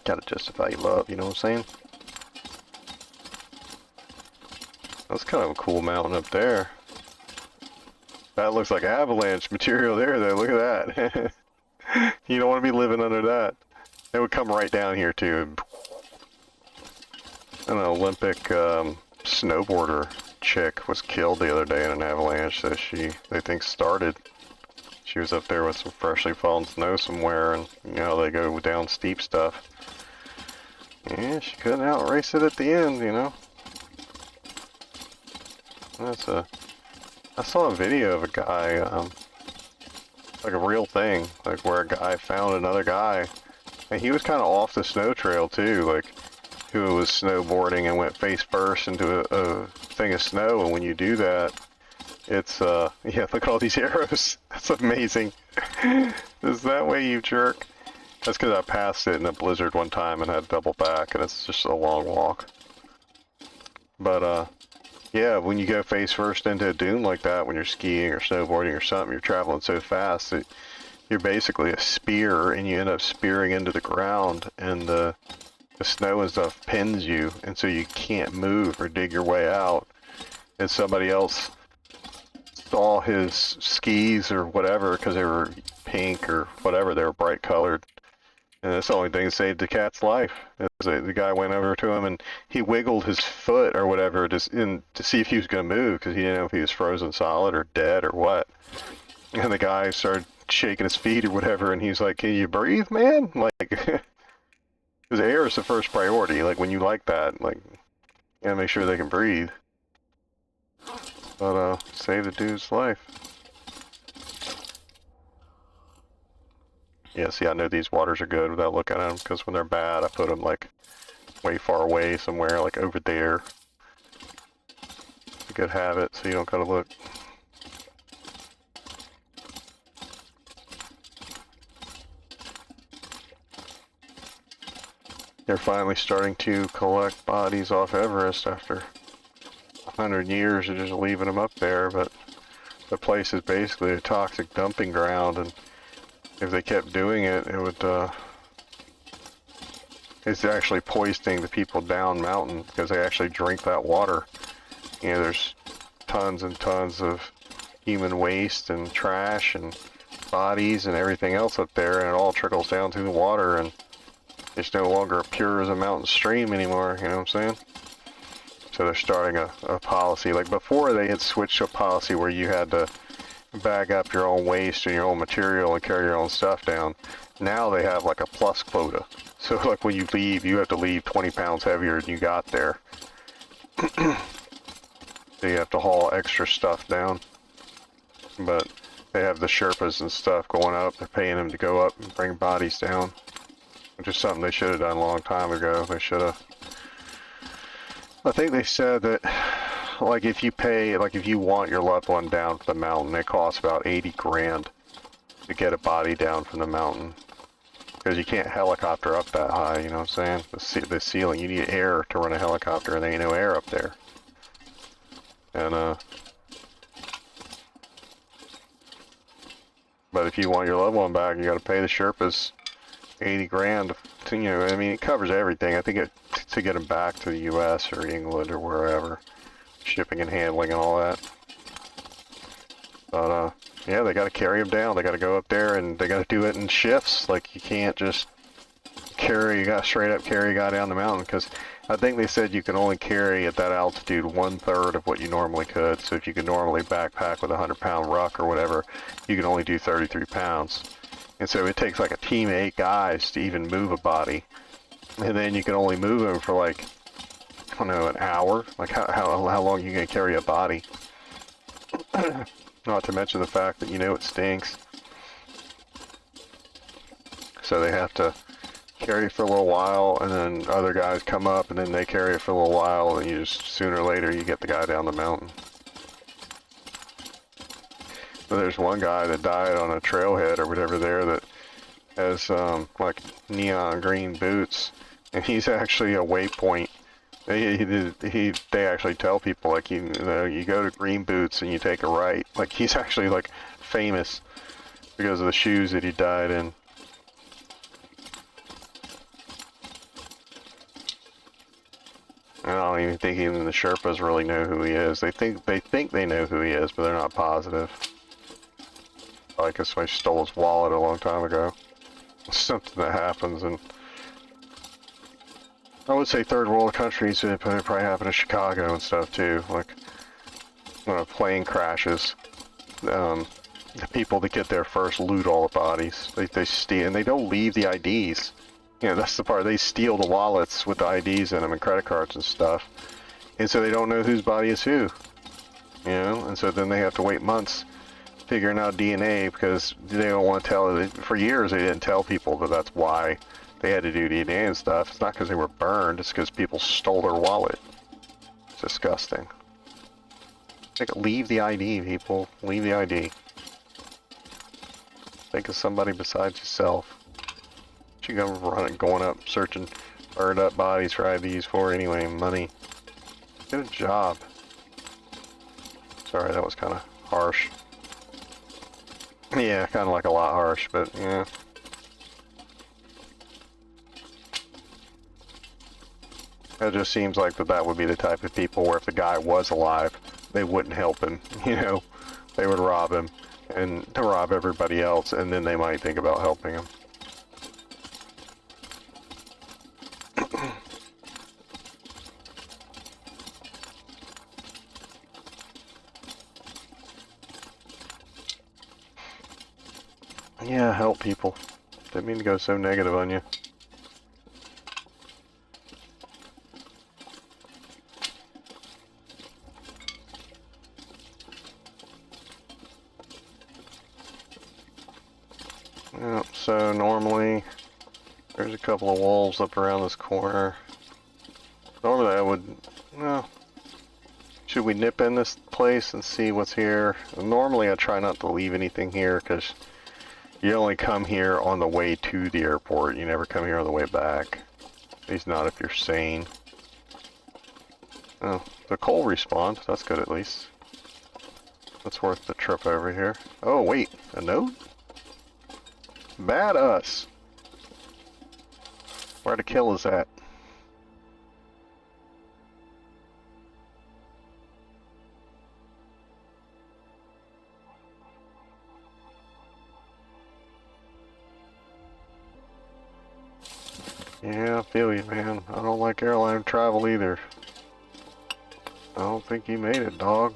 Gotta justify your love, you know what I'm saying? That's kind of a cool mountain up there. That looks like avalanche material there, though. Look at that. You don't want to be living under that. It would come right down here, too. An Olympic snowboarder chick was killed the other day in an avalanche that they think started. She was up there with some freshly fallen snow somewhere, and you know, they go down steep stuff. Yeah, she couldn't outrace it at the end, you know. I saw a video of a guy, like a real thing, like where a guy found another guy, and he was kind of off the snow trail too, like who was snowboarding and went face first into a thing of snow, and when you do that, it's, yeah, look at all these arrows. That's amazing. Is that way, you jerk? That's because I passed it in a blizzard one time and had to double back, and it's just a long walk. But, yeah, when you go face first into a dune like that, when you're skiing or snowboarding or something, you're traveling so fast that you're basically a spear, and you end up spearing into the ground, and the snow and stuff pins you, and so you can't move or dig your way out. And somebody else saw his skis or whatever, because they were pink or whatever, they were bright colored, And that's the only thing that saved the cat's life. The guy went over to him and he wiggled his foot or whatever to see if he was going to move because he didn't know if he was frozen solid or dead or what. And the guy started shaking his feet or whatever, and he's like, "Can you breathe, man?" Like, because air is the first priority. Like, when you like that, like, you gotta make sure they can breathe. But, save the dude's life. Yeah, see, I know these waters are good without looking at them, because when they're bad, I put them, like, way far away somewhere, like over there. It's a good habit, so you don't gotta look. They're finally starting to collect bodies off Everest after 100 years of just leaving them up there, but the place is basically a toxic dumping ground, and if they kept doing it, it would, it's actually poisoning the people down mountain because they actually drink that water. You know, there's tons and tons of human waste and trash and bodies and everything else up there, and it all trickles down through the water, and it's no longer pure as a mountain stream anymore, you know what I'm saying? So they're starting a policy. Like before, they had switched to a policy where you had to bag up your own waste and your own material and carry your own stuff down. Now they have like a plus quota. So like when you leave, you have to leave 20 pounds heavier than you got there. So you have to haul extra stuff down. But they have the Sherpas and stuff going up. They're paying them to go up and bring bodies down. Which is something they should have done a long time ago. They should have. I think they said that, like, if you pay, like, if you want your loved one down from the mountain, it costs about 80 grand to get a body down from the mountain. Because you can't helicopter up that high, you know what I'm saying? The ceiling, you need air to run a helicopter, and there ain't no air up there. And, but if you want your loved one back, you gotta pay the Sherpas 80 grand to, you know, I mean, it covers everything. I think to get them back to the US or England or wherever. Shipping and handling and all that. But, yeah, they gotta carry them down. They gotta go up there and they gotta do it in shifts. Like, you can't just carry, you gotta straight up carry a guy down the mountain, because I think they said you can only carry at that altitude 1/3 of what you normally could. So if you could normally backpack with a 100-pound ruck or whatever, you can only do 33 pounds. And so it takes like a team of 8 guys to even move a body. And then you can only move them for like, I don't know, an hour? Like how long are you going to carry a body? Not to mention the fact that, you know, it stinks. So they have to carry it for a little while, and then other guys come up, and then they carry it for a little while, and you just, sooner or later, you get the guy down the mountain. But there's one guy that died on a trailhead or whatever there that has like neon green boots, and he's actually a waypoint. They actually tell people, like, you go to green boots and you take a right. Like, he's actually like famous because of the shoes that he died in. I don't even think even the Sherpas really know who he is. They think they know who he is, but they're not positive. Like, because somebody stole his wallet a long time ago. Something that happens, and I would say third world countries, it probably happen in Chicago and stuff too. Like, when a plane crashes, the people that get there first loot all the bodies. They steal, and they don't leave the IDs. You know, that's the part. They steal the wallets with the IDs in them and credit cards and stuff. And so they don't know whose body is who. You know, and so then they have to wait months figuring out DNA because they don't want to tell. For years, they didn't tell people that that's why they had to do DNA and stuff. It's not because they were burned. It's because people stole their wallet. It's disgusting. Like, leave the ID, people. Leave the ID. Think of somebody besides yourself. What you going up, searching burned up bodies for IDs for anyway? Money. Get a job. Sorry, that was kind of harsh. Yeah, kind of like a lot harsh, but yeah. It just seems like that would be the type of people where if the guy was alive, they wouldn't help him, you know? They would rob him, and to rob everybody else, and then they might think about helping him. Yeah, help people. Didn't mean to go so negative on you. Yeah, so normally there's a couple of wolves up around this corner. Normally I would, well, should we nip in this place and see what's here? Normally I try not to leave anything here because you only come here on the way to the airport. You never come here on the way back. At least not if you're sane. Oh, the coal respawned. That's good at least. That's worth the trip over here. Oh wait, a note? Bad us. Where the kill is at? Yeah, I feel you, man. I don't like airline travel either. I don't think you made it, dog.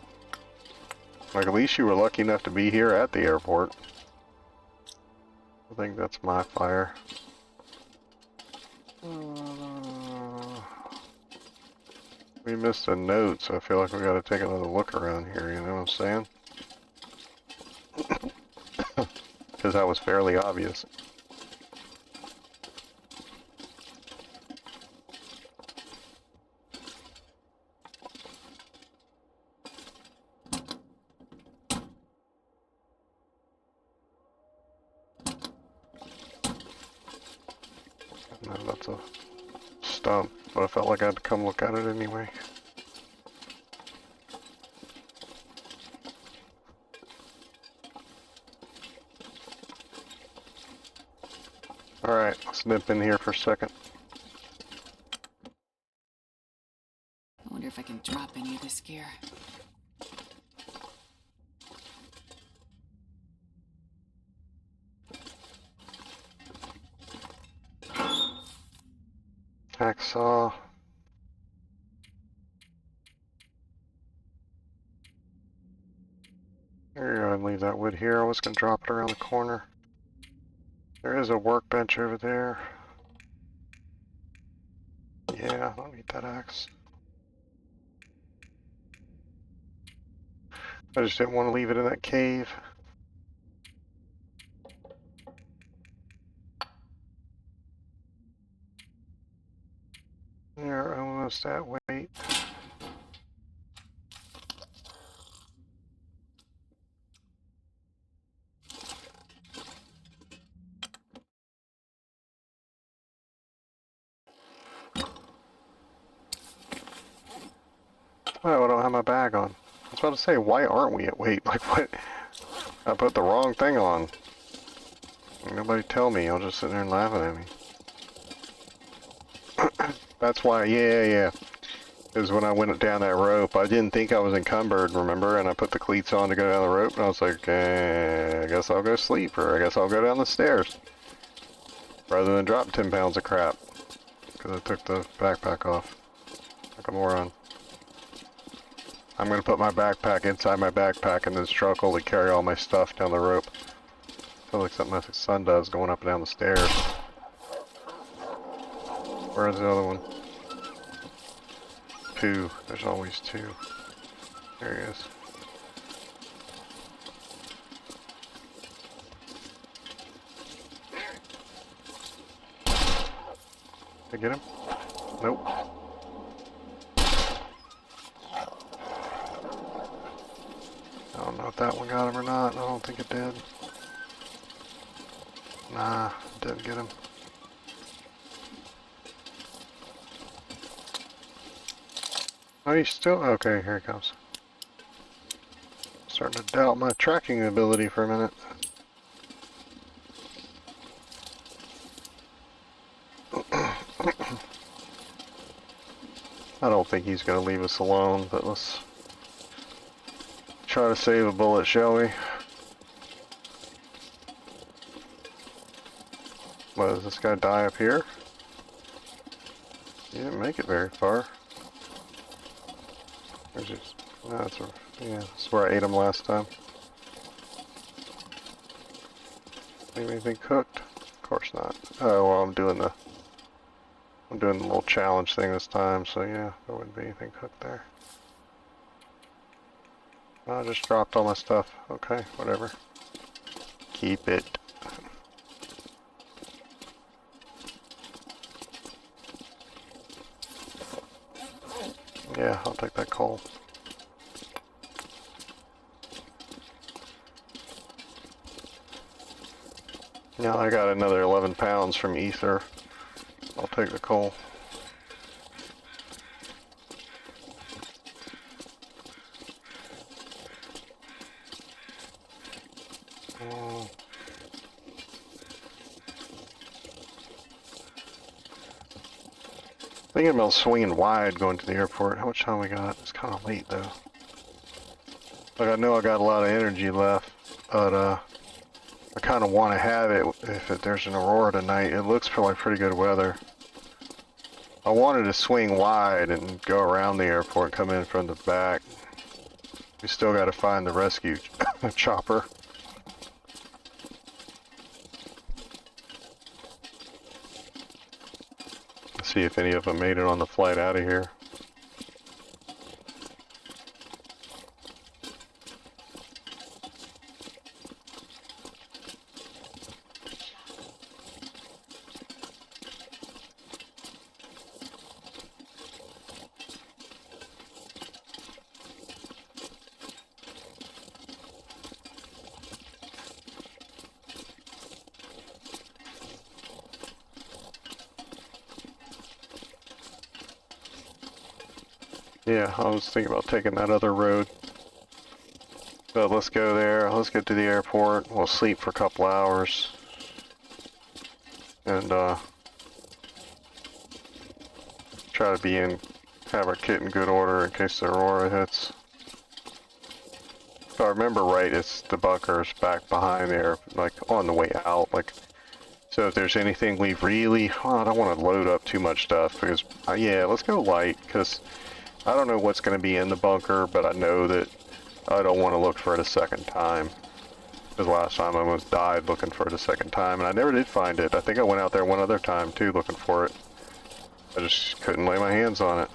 Like, at least you were lucky enough to be here at the airport. I think that's my fire. We missed a note, so I feel like we gotta take another look around here, you know what I'm saying? Because that was fairly obvious. No, that's a stump, but I felt like I had to come look at it anyway. Alright, let's nip in here for a second. I wonder if I can drop any of this gear. Hacksaw. There you go, and leave that wood here. I was gonna drop it around the corner. There is a workbench over there. Yeah, I don't need that axe. I just didn't want to leave it in that cave. You're almost at weight. Oh, I don't have my bag on. I was about to say, why aren't we at weight? Like, what? I put the wrong thing on. Nobody tell me. I'll just sit there and laughing at me. That's why, yeah. Because when I went down that rope, I didn't think I was encumbered, remember? And I put the cleats on to go down the rope, and I was like, I guess I'll go sleep, or I guess I'll go down the stairs. Rather than drop 10 pounds of crap. Because I took the backpack off. Like a moron. I'm going to put my backpack inside my backpack and then struggle to carry all my stuff down the rope. I feel like something my son does going up and down the stairs. Where's the other one? Two. There's always two. There he is. Did I get him? Nope. I don't know if that one got him or not. I don't think it did. Nah, didn't get him. Oh, he's still... Okay, here he comes. Starting to doubt my tracking ability for a minute. I don't think he's going to leave us alone, but let's try to save a bullet, shall we? What, does this guy die up here? He didn't make it very far. There's just, no, yeah, that's where I ate him last time. Leave anything cooked? Of course not. Oh well, I'm doing the little challenge thing this time, so yeah, there wouldn't be anything cooked there. I just dropped all my stuff. Okay, whatever. Keep it. Yeah, I'll take that coal. Now I got another 11 pounds from ether. I'll take the coal. Thinking about swinging wide going to the airport. How much time we got? It's kind of late though. Like I know I got a lot of energy left, but I kind of want to have it if there's an aurora tonight. It looks like pretty good weather. I wanted to swing wide and go around the airport and come in from the back. We still got to find the rescue chopper. See if any of them made it on the flight out of here. Yeah, I was thinking about taking that other road. But let's go there. Let's get to the airport. We'll sleep for a couple hours. And try to have our kit in good order in case the aurora hits. If I remember right, it's the bunker's back behind there, like on the way out. Like, so if there's anything we really, I don't want to load up too much stuff because, yeah, let's go light because I don't know what's going to be in the bunker, but I know that I don't want to look for it a second time. Because last time I almost died looking for it a second time, and I never did find it. I think I went out there one other time too looking for it. I just couldn't lay my hands on it.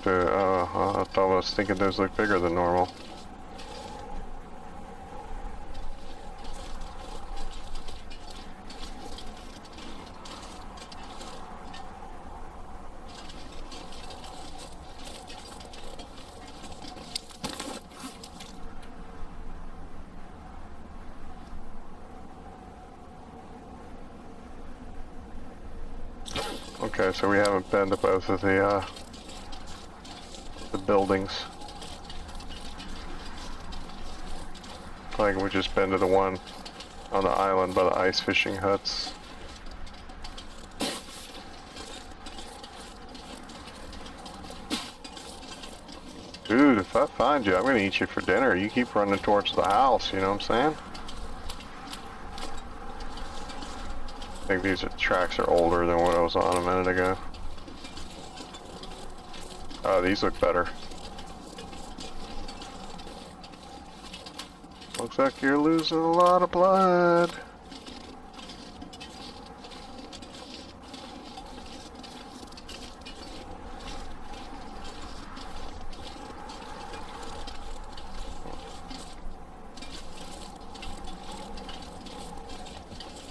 I thought I was thinking those look bigger than normal. Okay, so we haven't been to both of the buildings. I think we've just been to the one on the island by the ice fishing huts. Dude, if I find you, I'm gonna eat you for dinner. You keep running towards the house, you know what I'm saying? I think these tracks are older than what I was on a minute ago. Oh, these look better. Looks like you're losing a lot of blood.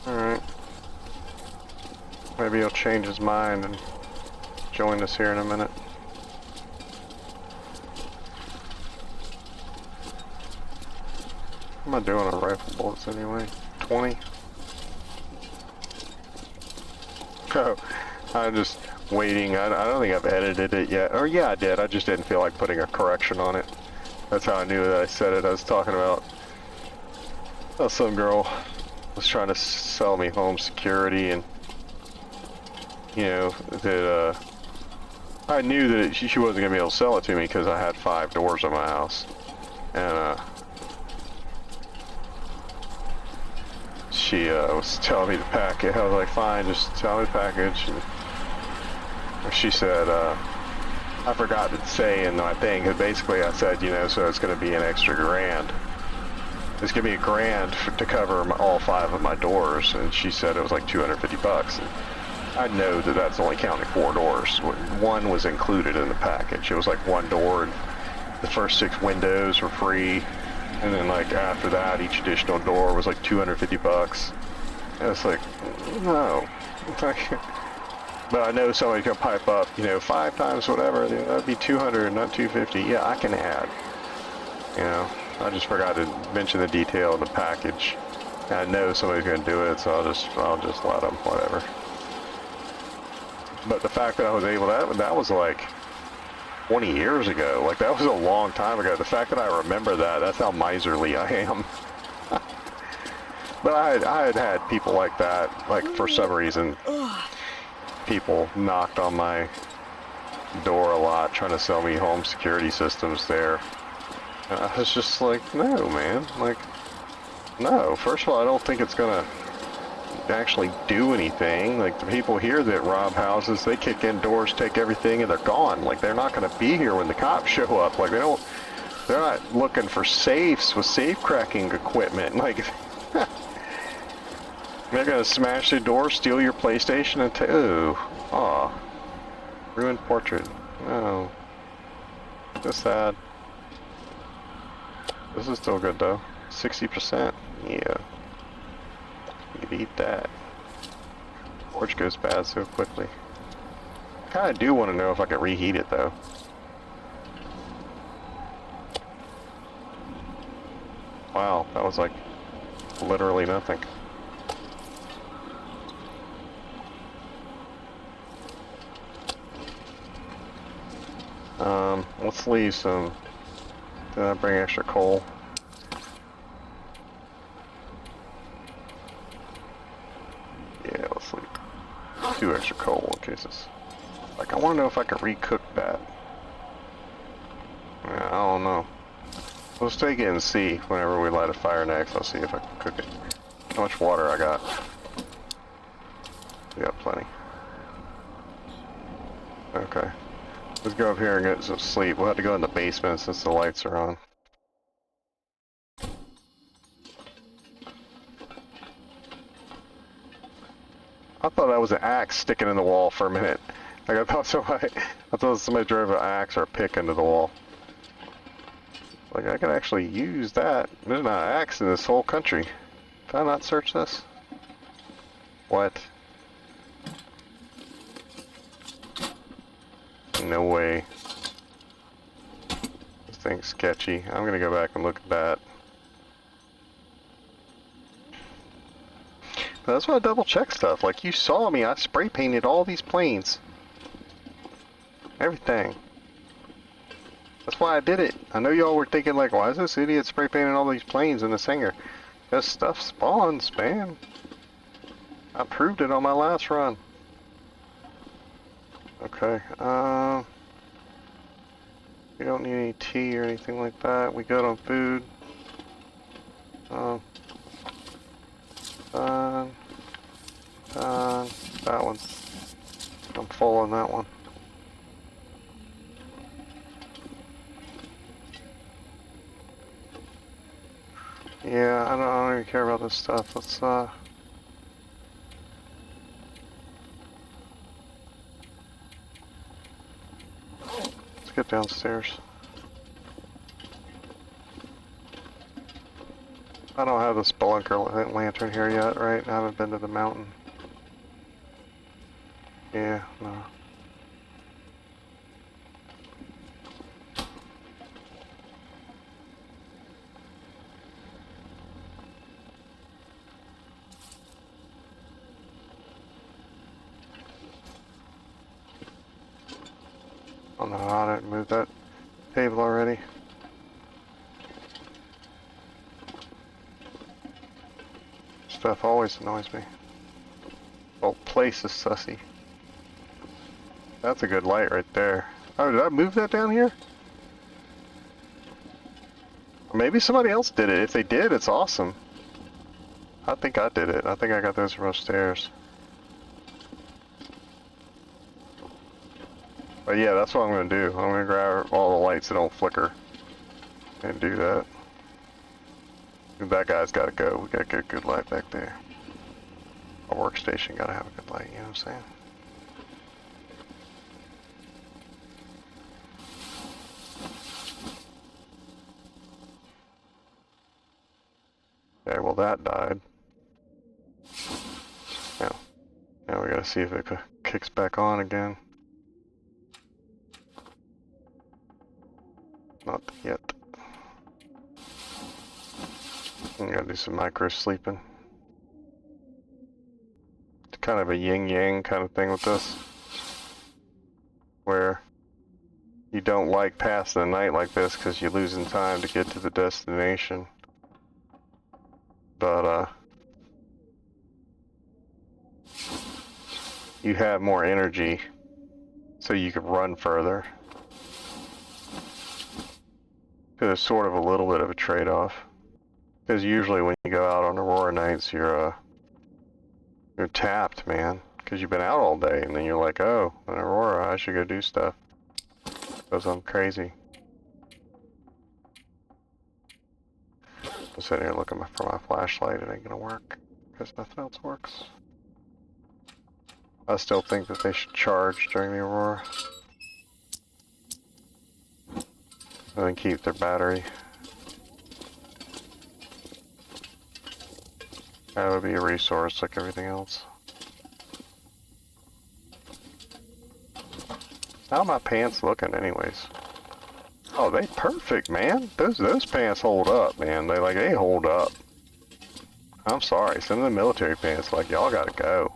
Alright. Maybe he'll change his mind and join us here in a minute. What am I doing on rifle bullets anyway? 20? Oh, I'm just waiting. I don't think I've edited it yet. Or yeah, I did. I just didn't feel like putting a correction on it. That's how I knew that I said it. I was talking about some girl was trying to sell me home security, and you know that I knew that she wasn't gonna be able to sell it to me because I had 5 doors on my house, and she was telling me the package. I was like, fine, just tell me the package. And she said, I forgot to say in my thing, because basically I said, you know, so it's going to be an extra grand. just give me $1,000 to cover all 5 of my doors, and she said it was like $250. And I know that that's only counting 4 doors. One was included in the package. It was like 1 door, and the first 6 windows were free, and then like after that, each additional door was like $250. And it's like, no. But I know somebody's gonna pipe up, you know, 5 times whatever. That'd be 200, not 250. Yeah, I can add. You know, I just forgot to mention the detail of the package. And I know somebody's gonna do it, so I'll just let them, whatever. But the fact that I was able to, that was like 20 years ago. Like, that was a long time ago. The fact that I remember that, that's how miserly I am. But I had people like that, like, for some reason, people knocked on my door a lot trying to sell me home security systems there. And I was just like, no, man. Like, no. First of all, I don't think it's gonna actually do anything. Like, the people here that rob houses, they kick in doors, take everything, and they're gone. Like, they're not gonna be here when the cops show up. Like, they're not looking for safes with safe cracking equipment. Like, they're gonna smash the door, steal your PlayStation, and take, ooh, aw, ruined portrait. No, that's sad. This is still good though. 60%. Yeah. You could eat that. Porch goes bad so quickly. I kinda do want to know if I can reheat it though. Wow, that was like literally nothing. Let's leave some. Did I bring extra coal? Yeah, let's leave 2 extra coal in cases. Like, I want to know if I can recook that. Yeah, I don't know. Let's take it and see whenever we light a fire next. I'll see if I can cook it. How much water I got? We got plenty. Okay. Let's go up here and get some sleep. We'll have to go in the basement since the lights are on. I thought that was an axe sticking in the wall for a minute. Like, I thought somebody drove an axe or a pick into the wall. Like, I could actually use that. There's not an axe in this whole country. Did I not search this? What? No way. This thing's sketchy. I'm gonna go back and look at that. But that's why I double check stuff. Like, you saw me, I spray painted all these planes. Everything. That's why I did it. I know y'all were thinking like, why is this idiot spray painting all these planes in this hangar? Because stuff spawns, man. I proved it on my last run. Okay, we don't need any tea or anything like that. We good on food. Done. That one. I'm full on that one. Yeah, I don't even care about this stuff. Let's get downstairs. I don't have the spelunker lantern here yet, right? I haven't been to the mountain. Yeah, no. Oh no, I didn't move that table already. Stuff always annoys me. Whole place is sussy. That's a good light right there. Oh, did I move that down here? Or maybe somebody else did it. If they did, it's awesome. I think I did it. I think I got those from upstairs. But yeah, that's what I'm gonna do. I'm gonna grab all the lights that don't flicker and do that. That guy's gotta go. We gotta get a good light back there. Our workstation gotta have a good light, you know what I'm saying? Okay, well that died. Now we gotta see if it kicks back on again. Not yet. We gotta do some micro sleeping. It's kind of a yin-yang kind of thing with this, where you don't like passing the night like this because you're losing time to get to the destination. But you have more energy, so you can run further. So there's sort of a little bit of a trade-off. Because usually when you go out on Aurora nights, you're tapped, man. Because you've been out all day, and then you're like, oh, an Aurora, I should go do stuff. Because I'm crazy. I'm sitting here looking for my flashlight. It ain't gonna work. Because nothing else works. I still think that they should charge during the Aurora. And then keep their battery. That would be a resource like everything else. How are my pants looking anyways? Oh, they perfect, man. Those pants hold up, man. They hold up. I'm sorry, some of the military pants, like, y'all gotta go.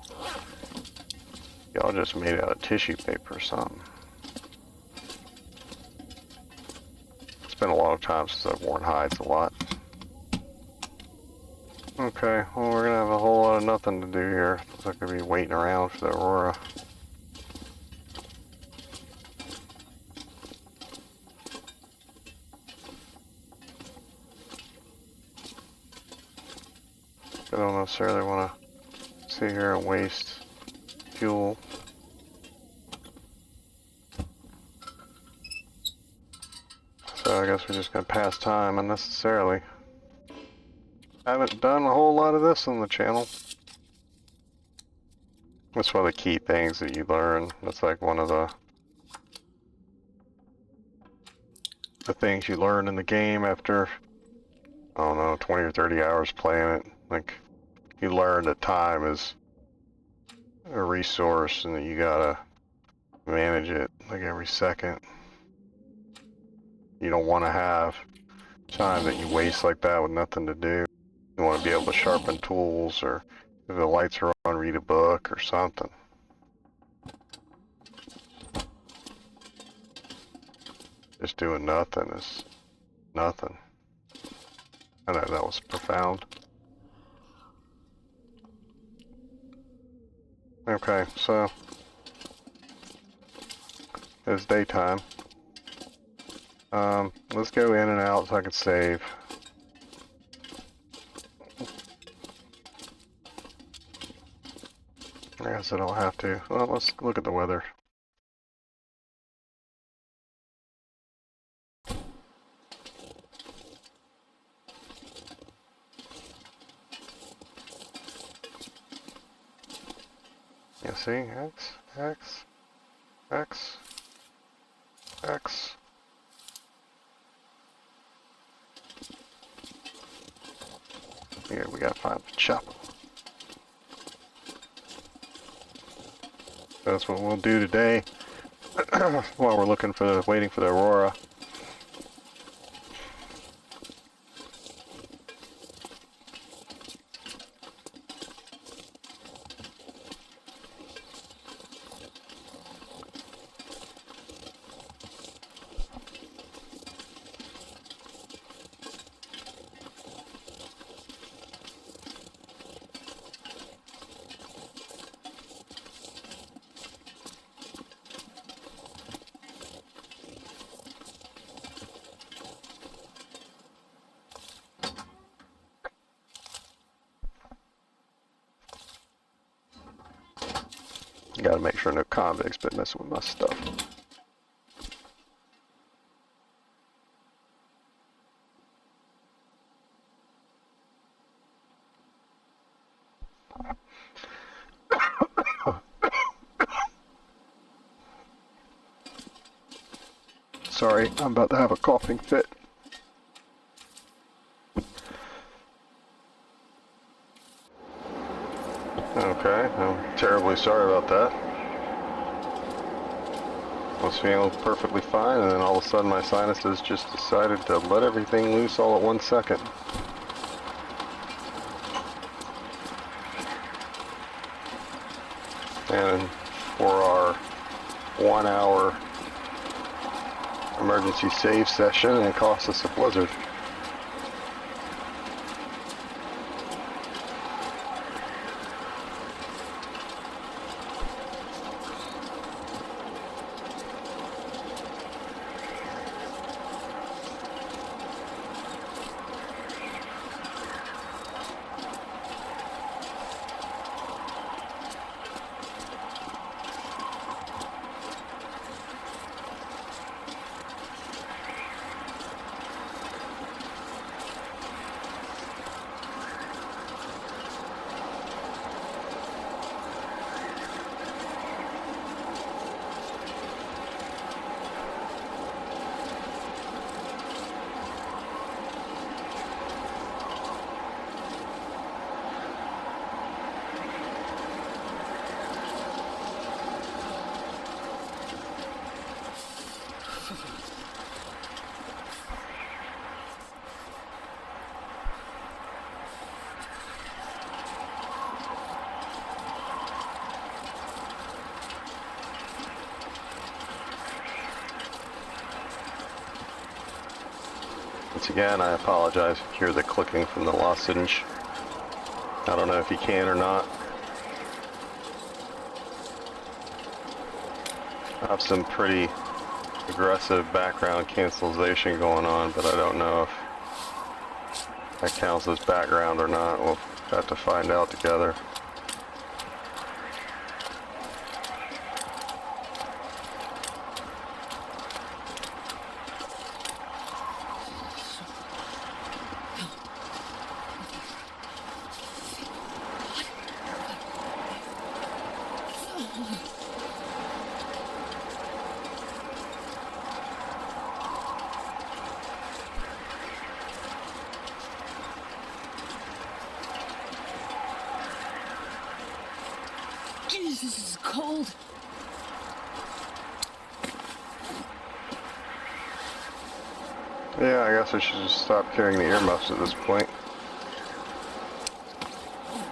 Y'all just made out of tissue paper or something. It's been a long time since I've worn hides a lot. Okay, well we're gonna have a whole lot of nothing to do here. Looks like we're gonna be waiting around for the Aurora. I don't necessarily want to sit here and waste fuel. So I guess we're just gonna pass time unnecessarily. I haven't done a whole lot of this on the channel. That's one of the key things that you learn. That's like one of the things you learn in the game after, I don't know, 20 or 30 hours playing it. Like, you learn that time is a resource and that you gotta manage it like every second. You don't want to have time that you waste like that with nothing to do. You want to be able to sharpen tools, or if the lights are on, read a book or something. Just doing nothing is nothing. I know that was profound. Okay, so it's daytime. Let's go in and out so I can save. I guess I don't have to. Well, let's look at the weather. You see? X, X, X, X. Here, we gotta find the chopper. That's what we'll do today while we're waiting for the Aurora. Gotta make sure no convicts been messing with my stuff. Sorry, I'm about to have a coughing fit. Okay, I'm terribly sorry about that. I was feeling perfectly fine, and then all of a sudden my sinuses just decided to let everything loose all at 1 second. And for our 1 hour emergency save session, it cost us a blizzard. Once again, I apologize if you hear the clicking from the lozenge. I don't know if you can or not. I have some pretty aggressive background cancellation going on, but I don't know if that counts as background or not. We'll have to find out together. Jesus, this is cold. Yeah, I guess I should just stop carrying the earmuffs at this point.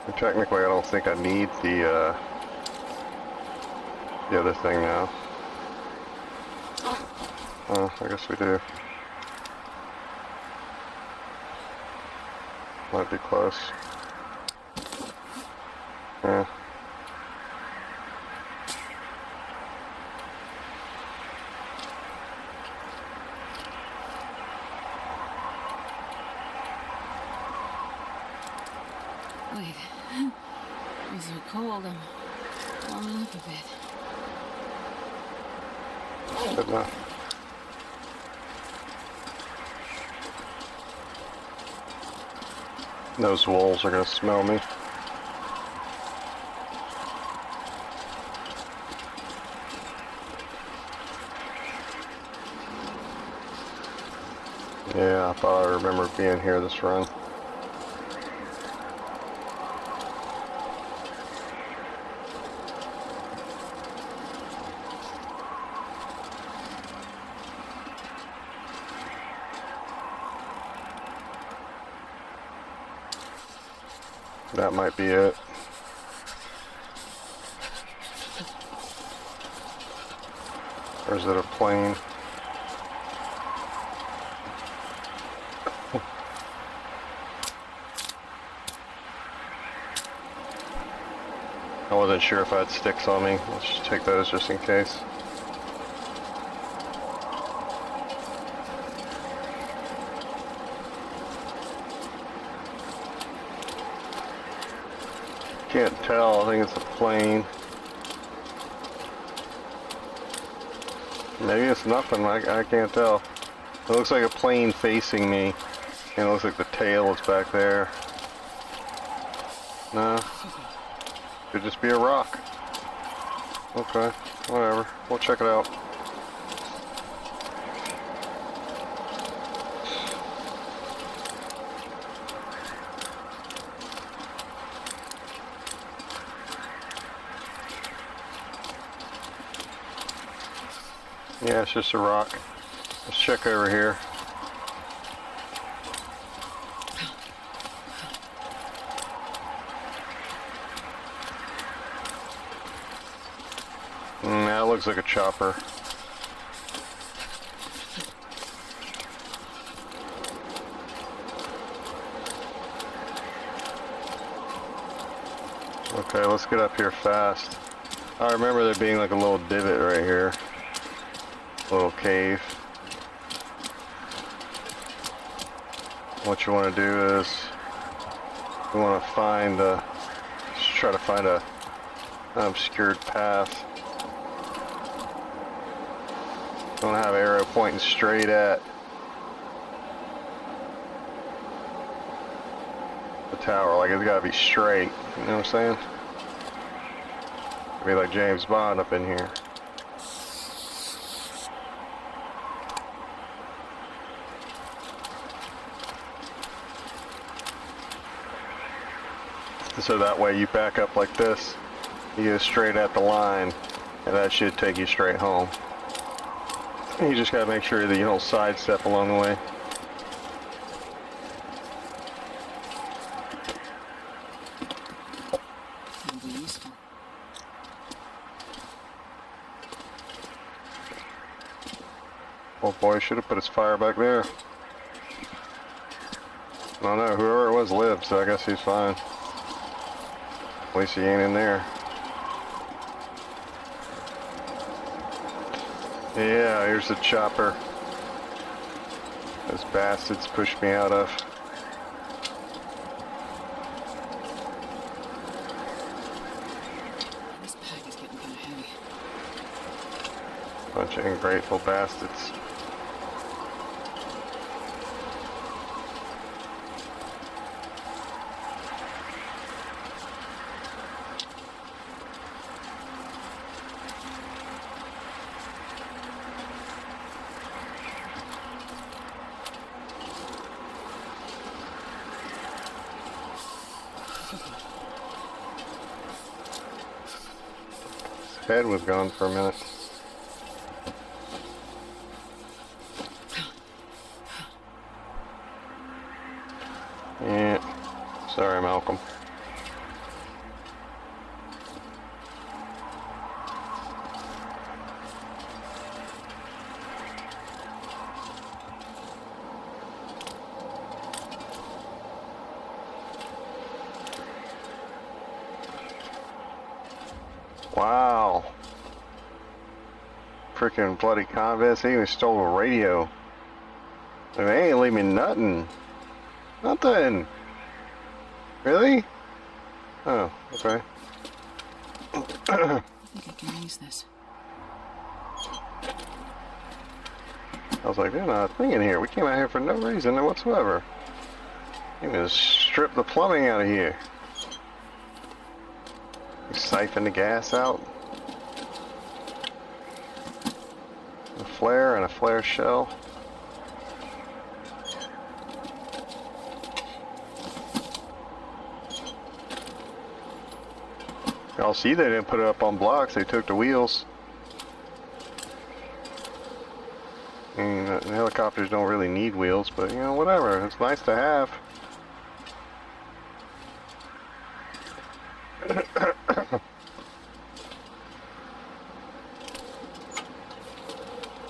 And technically, I don't think I need the other thing now. Oh, I guess we do. Might be close. Yeah. Wait. These are cold. I'm warming up a bit. Good enough. Those wolves are gonna smell me. Yeah, I thought I remembered being here this run. That might be it. Or is it a plane? I wasn't sure if I had sticks on me. Let's just take those just in case. Can't tell. I think it's a plane. Maybe it's nothing. I can't tell. It looks like a plane facing me. And it looks like the tail is back there. No. Could just be a rock. Okay. Whatever. We'll check it out. Yeah, it's just a rock. Let's check over here. That looks like a chopper. Okay, let's get up here fast. I remember there being like a little divot right here. A little cave. What you want to do is you want to find just try to find an obscured path. You want to have arrow pointing straight at the tower. Like it's got to be straight. You know what I'm saying? Be like James Bond up in here. So that way you back up like this, you go straight at the line, and that should take you straight home. You just gotta make sure that you don't sidestep along the way. That'll be useful. Oh boy, should have put his fire back there. I don't know, whoever it was lived, so I guess he's fine. At least he ain't in there. Yeah, here's the chopper. Those bastards pushed me out of. This pack is getting kind of heavy. Bunch of ungrateful bastards. His head was gone for a minute. Yeah. Sorry, Malcolm. Wow. Freaking bloody convicts. They even stole a radio. And they ain't leave me nothing. Nothing. Really? Oh, okay. I think I can use this. I was like, there's not a thing in here. We came out here for no reason whatsoever. You can just strip the plumbing out of here. Siphon the gas out. A flare and a flare shell. Y'all see they didn't put it up on blocks, they took the wheels. And the helicopters don't really need wheels, but you know, whatever, it's nice to have.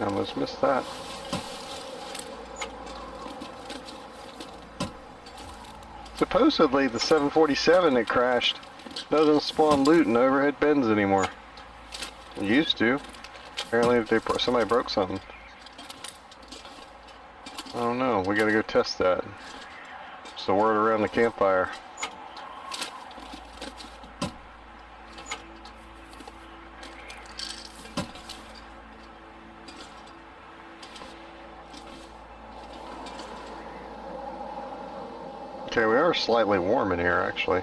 I almost missed that. Supposedly the 747 that crashed doesn't spawn loot in overhead bins anymore. It used to. Apparently if somebody broke something. I don't know, we gotta go test that. It's the word around the campfire. Okay, we are slightly warm in here, actually.